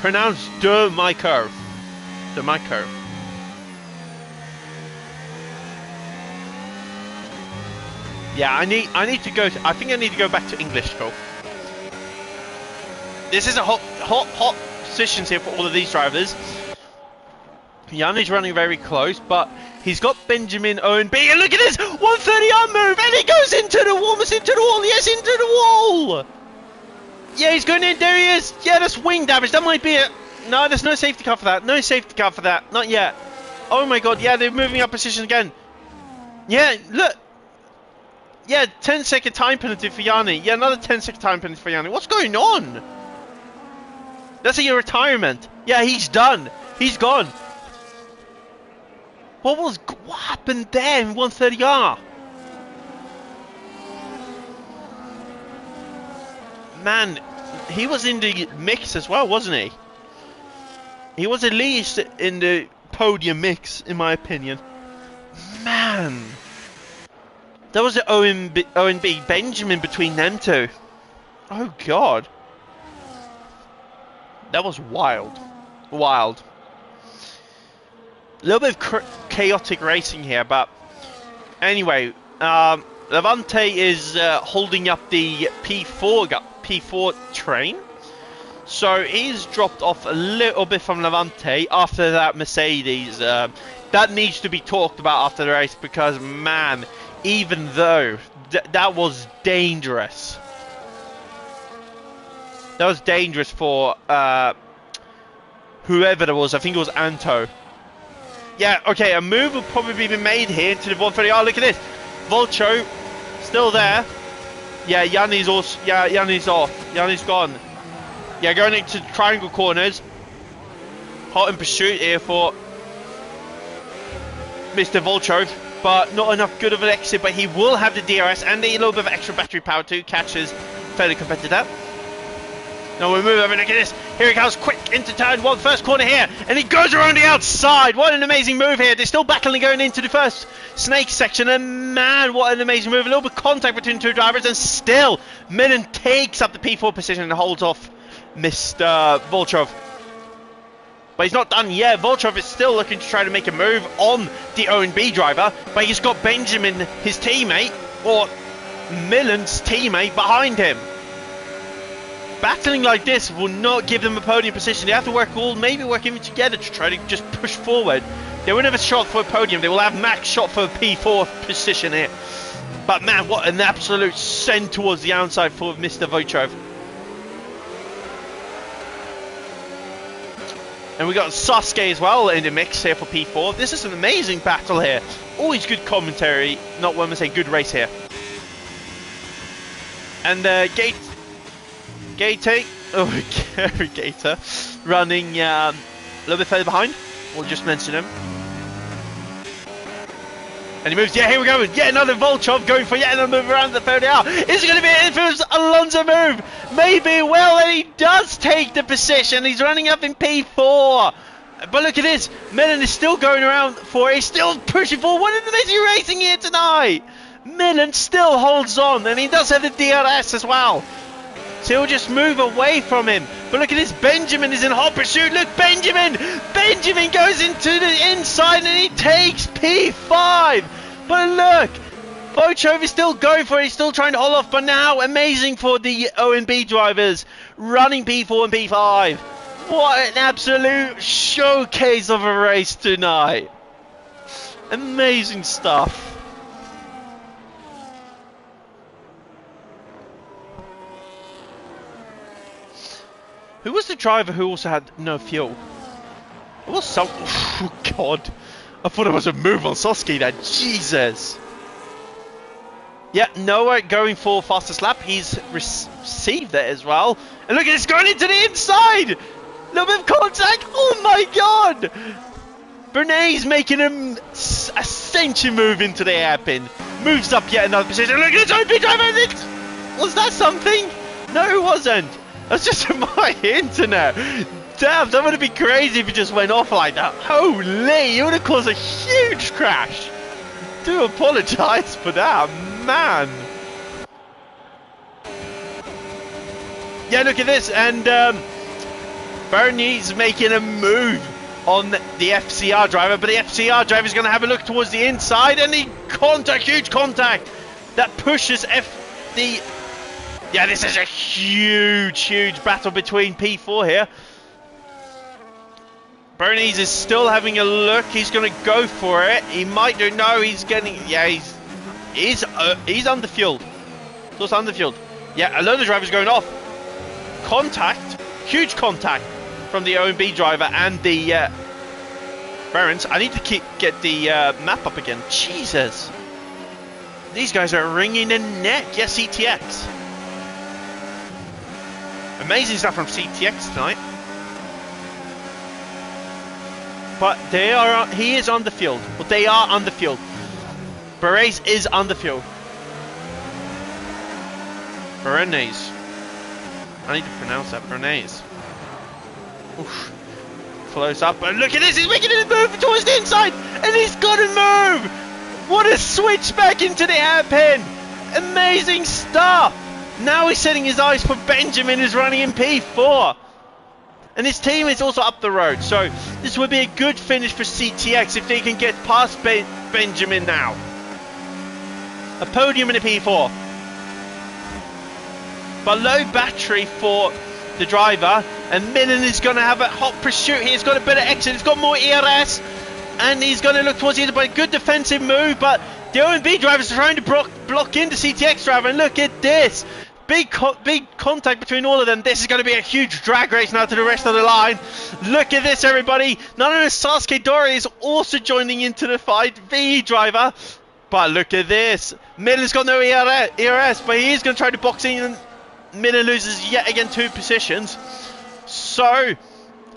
Pronounced de Mico. De Mico. Yeah, I need to go. I think I need to go back to English school. This is a hot positions here for all of these drivers. Yanni's running very close, but he's got Benjamin ONB, and look at this 130R move, and he goes into the wall, into the wall, yes, into the wall. Yeah, he's going in, there he is. Yeah, that's wing damage, that might be it. No, there's no safety car for that, no safety car for that, not yet. Oh my god, yeah, they're moving up position again. Yeah, look. Yeah, 10-second time penalty for Yanni. Yeah, another 10-second time penalty for Yanni. What's going on? That's a retirement. Yeah, he's done. He's gone. What happened there in 130R? Man, he was in the mix as well, wasn't he? He was at least in the podium mix, in my opinion. Man. That was the ONB Benjamin between them two. Oh god. That was wild. Wild. A little bit of chaotic racing here, but anyway, Levante is holding up the P4 train. So he's dropped off a little bit from Levante after that Mercedes. That needs to be talked about after the race because, man, even though that was dangerous. That was dangerous for whoever that was. I think it was Anto. Yeah, okay, a move will probably be made here into the 130. Oh, look at this. Volcho, still there. Yeah, Yanni's also. Yeah, Yanni's off. Yanni's gone. Yeah, going into triangle corners. Hot in pursuit here for Mr. Volcho. But not enough good of an exit, but he will have the DRS and a little bit of extra battery power too. Catches fairly competitive. Now we move over and look at this. Here he goes, quick into turn 1, first corner here, and he goes around the outside. What an amazing move here. They're still battling going into the first snake section, and man, what an amazing move. A little bit of contact between two drivers, and still Millen takes up the P4 position and holds off Mr. Volchov. But he's not done yet. Volchov is still looking to try to make a move on the O&B driver, but he's got Benjamin, his teammate, or Millen's teammate, behind him. Battling like this will not give them a podium position. They have to maybe work even together to try to just push forward. They won't have a shot for a podium. They will have max shot for a P4 position here. But man, what an absolute send towards the outside for Mr. Volchov. And we got Sasuke as well in the mix here for P4. This is an amazing battle here. Always good commentary. Not when we say good race here. And Gator running a little bit further behind. We'll just mention him. And he moves. Yeah, here we go. Yet another Volchov going for yet another move around the 30 hour. Is it going to be an infamous Alonso move? Maybe. Well, and he does take the position. He's running up in P4. But look at this. Millen is still going around for it. He's still pushing forward. What an amazing racing here tonight. Millen still holds on. And he does have the DRS as well. So he'll just move away from him. But look at this. Benjamin is in hot pursuit. Look, Benjamin. Benjamin goes into the inside and he takes P5. But look, Volchov is still going for it. He's still trying to hold off. But now, amazing for the O&B drivers. Running P4 and P5. What an absolute showcase of a race tonight. Amazing stuff. Who was the driver who also had no fuel? It was some... Oh, God. I thought it was a move on Sasuke there. Jesus. Yeah, Noah going for fastest lap. He's received it as well. And look at this going into the inside. A little bit of contact. Oh, my God. Bernays making an ascension move into the hairpin. Moves up yet another position. Look at this OP driver. Was that something? No, it wasn't. That's just my internet. Damn, that would have been crazy if it just went off like that. Holy, it would have caused a huge crash. Do apologise for that, man. Yeah, look at this. And Bernie's making a move on the FCR driver. But the FCR driver is going to have a look towards the inside. And the contact, huge contact. That pushes Yeah, this is a huge battle between P4 here. Bernice is still having a look. He's going to go for it. He might do. No, he's getting... Yeah, he's underfueled. Just underfueled. Yeah, a load of drivers going off. Contact. Huge contact from the O&B driver and the Barons. I need to get the map up again. Jesus. These guys are wringing the neck. Yes, CTX. Amazing stuff from CTX tonight. But he is on the field. But they are on the field. Berets is on the field. Bernays. I need to pronounce that. Bernays. Oof. Close up. And look at this. He's making it move towards the inside. And he's got to move. What a switch back into the hairpin. Amazing stuff. Now he's setting his eyes for Benjamin, who's running in P4. And his team is also up the road. So this would be a good finish for CTX if they can get past Benjamin now. A podium in a P4. But low battery for the driver. And Millen is going to have a hot pursuit. He's got a better exit. He's got more ERS. And he's going to look towards the end. But a good defensive move. But the O&B drivers are trying to block in the CTX driver. And look at this. Big contact between all of them. This is going to be a huge drag race now to the rest of the line. Look at this, everybody. Not only Sasuke Dori is also joining into the fight. VE driver. But look at this. Millen's got no ERS, but he is going to try to box in. And Millen loses yet again 2 positions. So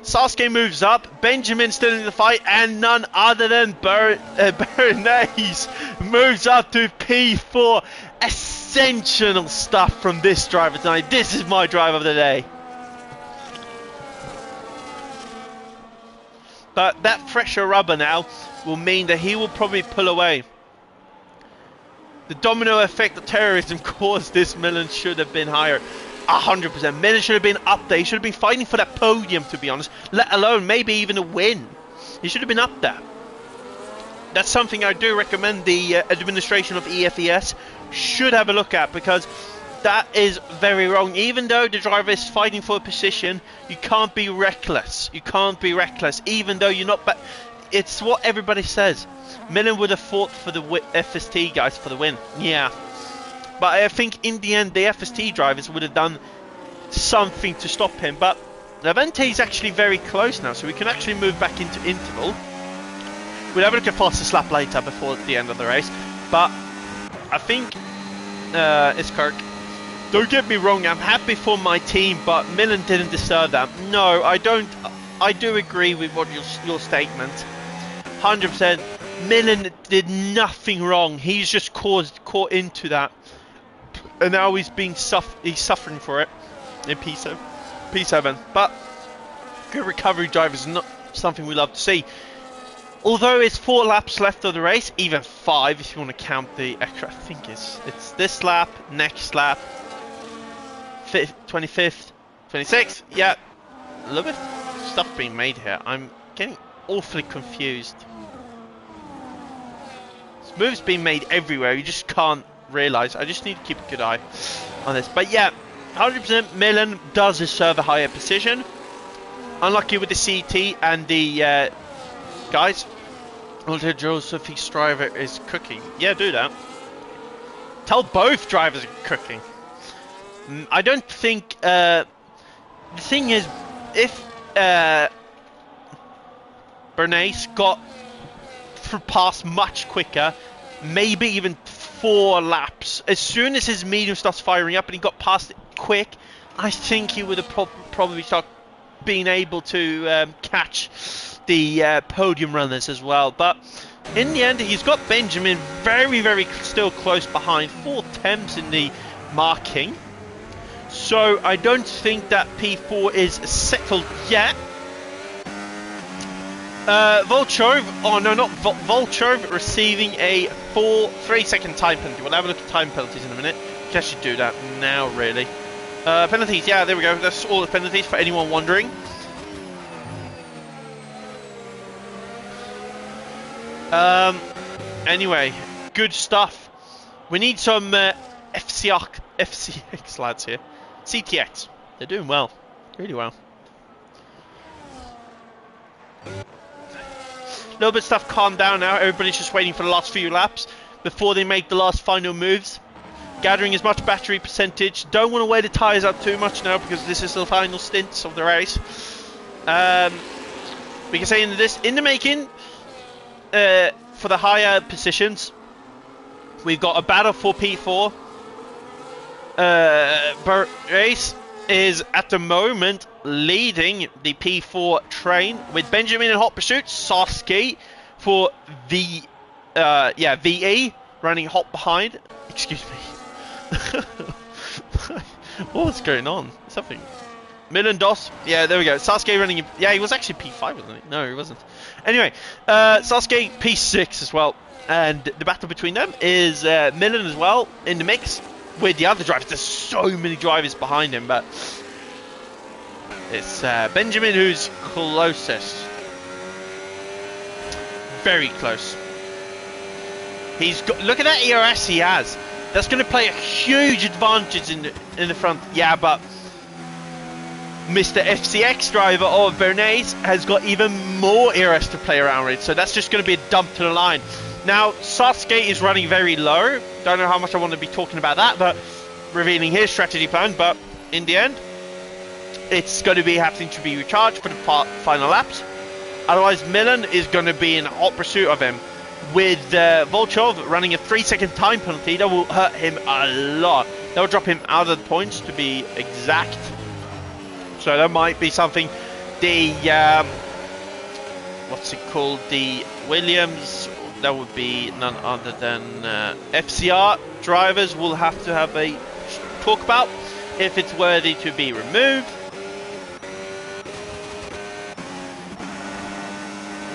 Sasuke moves up. Benjamin still in the fight. And none other than Bernays moves up to P4. Sensational stuff from this driver tonight. This is my driver of the day. But that fresher rubber now will mean that he will probably pull away. The domino effect of terrorism caused this. Millen should have been higher. 100%. Miller should have been up there. He should have been fighting for that podium, to be honest. Let alone maybe even a win. He should have been up there. That's something I do recommend the administration of EFES should have a look at, because that is very wrong. Even though the driver is fighting for a position, you can't be reckless. You can't be reckless, even though you're not. It's what everybody says. Millen would have fought for the FST guys for the win. Yeah. But I think in the end, the FST drivers would have done something to stop him. But Levante is actually very close now, so we can actually move back into interval. We'll have a look at fastest lap later before the end of the race. But I think it's Kirk. Don't get me wrong, I'm happy for my team, but Millen didn't deserve that. No, I don't. I do agree with what your statement. 100%. Millen did nothing wrong. He's just caught into that, and now he's suffering for it in P7. But good recovery drive is not something we love to see. Although it's 4 laps left of the race, even 5 if you want to count the extra. I think it's this lap, next lap, 25th, 26th. Yeah, a little bit of stuff being made here. I'm getting awfully confused. Moves being made everywhere. You just can't realise. I just need to keep a good eye on this. But yeah, 100% Millen does deserve a higher position. Unlucky with the CT and the guys. Although Joseph's driver is cooking. Yeah, do that. Tell both drivers are cooking. I don't think... the thing is, if Bernays got past much quicker, maybe even 4 laps, as soon as his medium starts firing up and he got past it quick, I think he would have probably started being able to catch the podium runners as well. But in the end, he's got Benjamin very, very still close behind, 4 temps in the marking. So I don't think that P4 is settled yet. Volchov, oh no, not Volchov, receiving a 3-second time penalty. We'll have a look at time penalties in a minute. You can actually do that now, really. Penalties, yeah, there we go. That's all the penalties for anyone wondering. Anyway, good stuff. We need some FCX lads here. CTX, they're doing well, really well. A little bit of stuff calmed down now. Everybody's just waiting for the last few laps before they make the last final moves. Gathering as much battery percentage. Don't want to wear the tyres out too much now, because this is the final stints of the race. We can say in the making, for the higher positions, we've got a battle for P4. Race is at the moment leading the P4 train with Benjamin in hot pursuit. Sasuke for VE running hot behind. Excuse me. What's going on? Something. Millen Dos. Yeah, there we go. Sasuke running. Yeah, he was actually P5, wasn't he? No, he wasn't. Anyway, Sasuke P6 as well. And the battle between them is Millen as well in the mix with the other drivers. There's so many drivers behind him, but it's Benjamin who's closest. Very close. He's got, look at that ERS he has. That's going to play a huge advantage in the front. Yeah, but Mr. FCX driver of Bernays has got even more ERS to play around with. So that's just going to be a dump to the line. Now, Sasuke is running very low. Don't know how much I want to be talking about that, but revealing his strategy plan. But in the end, it's going to be having to be recharged for the final laps. Otherwise, Millen is going to be in hot pursuit of him. With Volchov running a 3-second time penalty, that will hurt him a lot. That will drop him out of the points, to be exact. So that might be something. The what's it called? The Williams. That would be none other than FCR drivers will have to have a talk about if it's worthy to be removed.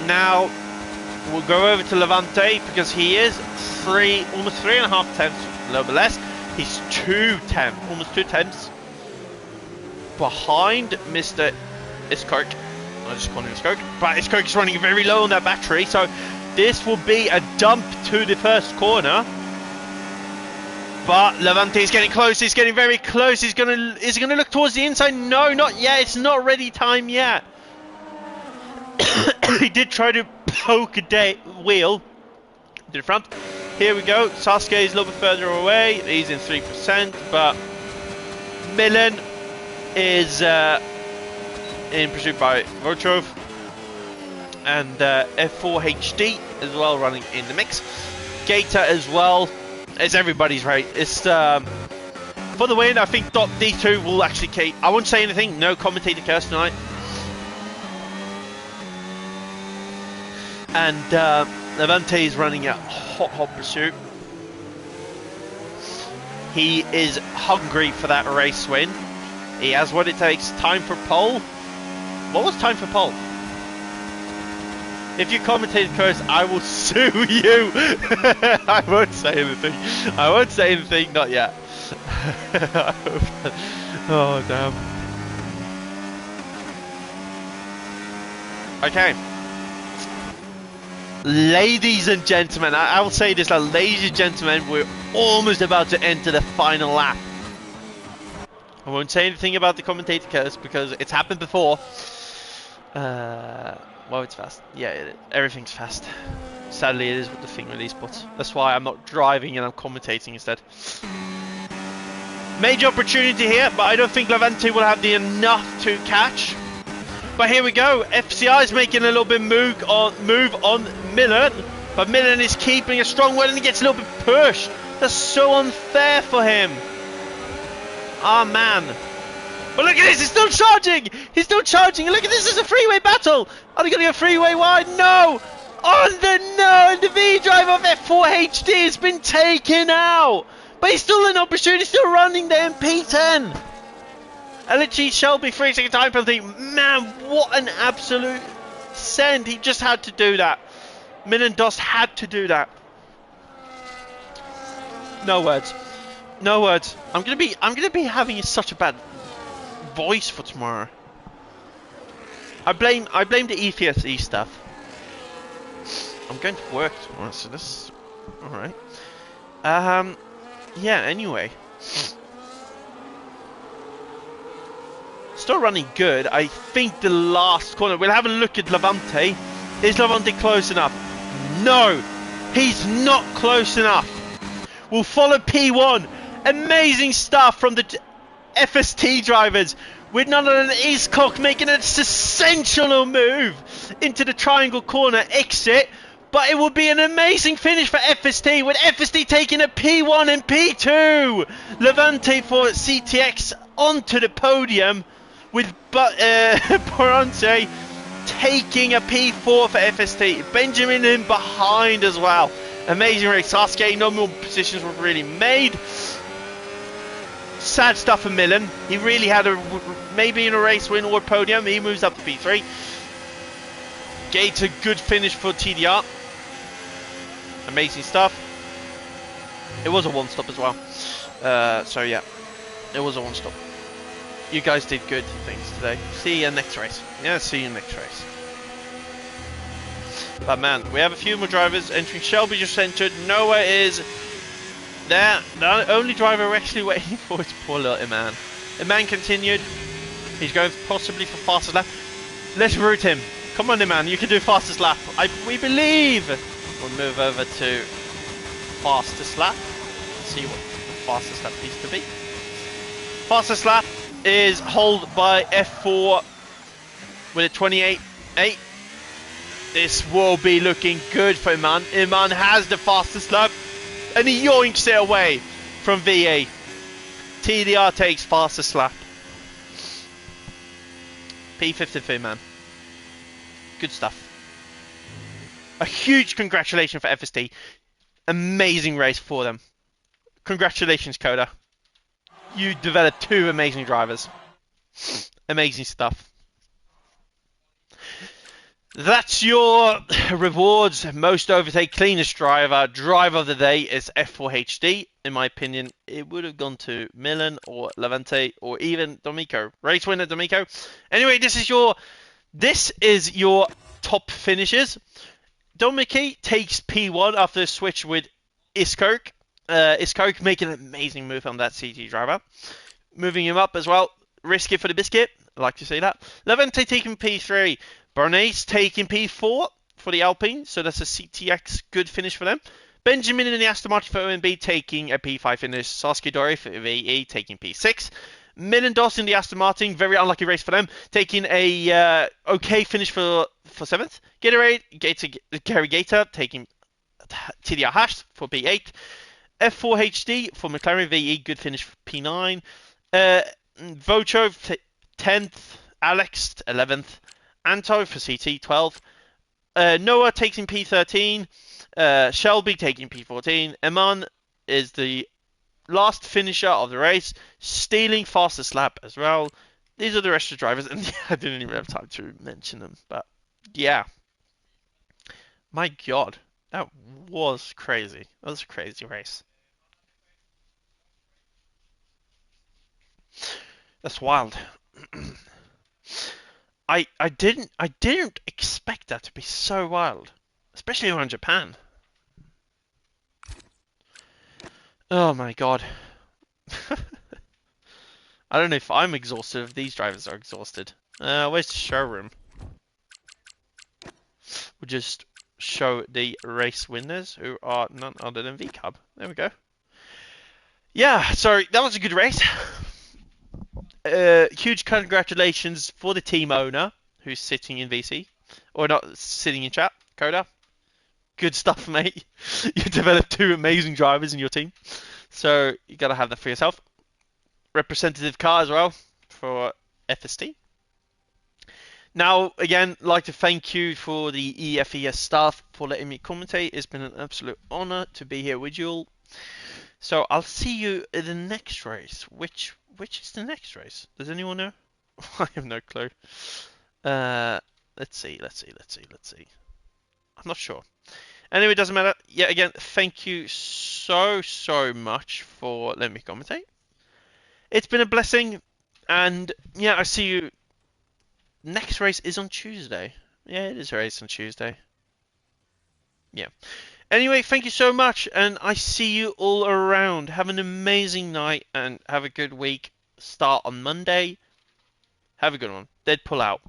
Now we'll go over to Levante because he is almost 3.5 temps, a little bit less. He's 2 temps, almost 2 temps behind Mr. Iskirk. I just call him Iskirk. But Iskirk is running very low on that battery, so this will be a dump to the first corner. But Levante is getting close. He's getting very close. Is he gonna look towards the inside? No, not yet. It's not ready time yet. He did try to poke a wheel to the front. Here we go. Sasuke is a little bit further away. He's in 3%, but Milan is in pursuit by Votrov. And F4HD as well running in the mix. Gator as well. It's everybody's right. It's for the win. I think .D2 will actually. I won't say anything. No commentator curse tonight. And Levante is running a hot pursuit. He is hungry for that race win. He has what it takes. Time for pole. What was time for pole? If you commentated curse, I will sue you. I won't say anything. I won't say anything. Not yet. Oh damn. Okay. Ladies and gentlemen, I will say this, ladies and gentlemen, we're almost about to enter the final lap. I won't say anything about the commentator curse because it's happened before. Well, it's fast. Yeah, everything's fast. Sadly, it is with the thing release, but that's why I'm not driving and I'm commentating instead. Major opportunity here, but I don't think Levante will have the enough to catch. But here we go. FCI is making a little bit move on Milan, but Milan is keeping a strong one and he gets a little bit pushed. That's so unfair for him. Ah, man. But look at this, he's still charging! He's still charging! Look at this, it's a freeway battle! Are they going to go freeway wide? No! And the V drive of F4HD has been taken out! But he's still in opportunity, he's still running there in P10! LG Shelby 3-second time penalty. Man, what an absolute send! He just had to do that. Milan Dost had to do that. No words. No words. I'm gonna be having such a bad voice for tomorrow. I blame the EFES stuff. I'm going to work tomorrow, so this is alright. Yeah, anyway. Still running good. I think the last corner, we'll have a look at Levante. Is Levante close enough? No, he's not close enough. We'll follow P1. Amazing stuff from the FST drivers, with none other than Eastcock making a sensational move into the triangle corner exit. But it will be an amazing finish for FST, with FST taking a P1 and P2. Levante for CTX onto the podium, with Porante taking a P4 for FST. Benjamin in behind as well. Amazing race. Sasuke, no more positions were really made. Sad stuff for Milan. He really had maybe in a race win or podium. He moves up to P3. Gates a good finish for TDR. Amazing stuff. It was a one-stop as well. So yeah, it was a one-stop. You guys did good things today. See you next race. Yeah, see you next race. But man, we have a few more drivers entering. Shelby just entered. Noah is there. The only driver we're actually waiting for is poor little Iman. Iman continued. He's going possibly for fastest lap. Let's root him. Come on, Iman. You can do fastest lap. We believe. We'll move over to fastest lap. See what the fastest lap needs to be. Fastest lap is held by F4 with a 28.8. This will be looking good for Iman. Iman has the fastest lap and he yoinks it away from VA. TDR takes fastest lap. P50 for Iman. Good stuff. A huge congratulations for FST. Amazing race for them. Congratulations, Coda. You developed two amazing drivers. Amazing stuff. That's your rewards. Most overtake, cleanest driver. Driver of the day is F4HD. in my opinion, it would have gone to Milan or Levante or even D'Amico. Race winner D'Amico. Anyway, this is your top finishes. Dominique takes P1 after a switch with Iskirk. Iskirk making an amazing move on that CG driver. Moving him up as well. Risky for the biscuit. I like to say that. Levante taking P3. Bernays taking P4 for the Alpine. So that's a CTX good finish for them. Benjamin in the Aston Martin for OMB taking a P5 finish. Sasuke Dori for VE taking P6. Milendos in the Aston Martin, very unlucky race for them, taking a okay finish for 7th. Gary Gator taking TDR Hash for P8. F4HD for McLaren VE, good finish for P9. Vocho 10th. Alex 11th. Anto for CT 12th. Noah taking P13. Shelby taking P14. Eman is the last finisher of the race, stealing fastest lap as well. These are the rest of the drivers, and I didn't even have time to mention them. But yeah, my God, that was crazy. That was a crazy race. That's wild. I didn't expect that to be so wild, especially around Japan. Oh my God. I don't know if I'm exhausted, if these drivers are exhausted. Where's the showroom? We'll just show the race winners, who are none other than VCub. There we go. Yeah, so that was a good race. Huge congratulations for the team owner, who's sitting in VC. Or not, sitting in chat. Coda. Good stuff, mate. You developed 2 amazing drivers in your team. So you got to have that for yourself. Representative car as well for FST. Now, again, like to thank you for the EFES staff for letting me commentate. It's been an absolute honor to be here with you all. So I'll see you in the next race. Which is the next race? Does anyone know? I have no clue. Let's see. I'm not sure. Anyway, it doesn't matter. Yeah, again, thank you so much for letting me commentate. It's been a blessing, and yeah, I see you. Next race is on Tuesday. Yeah, it is a race on Tuesday. Yeah. Anyway, thank you so much, and I see you all around. Have an amazing night, and have a good week. Start on Monday. Have a good one. Deadpool out.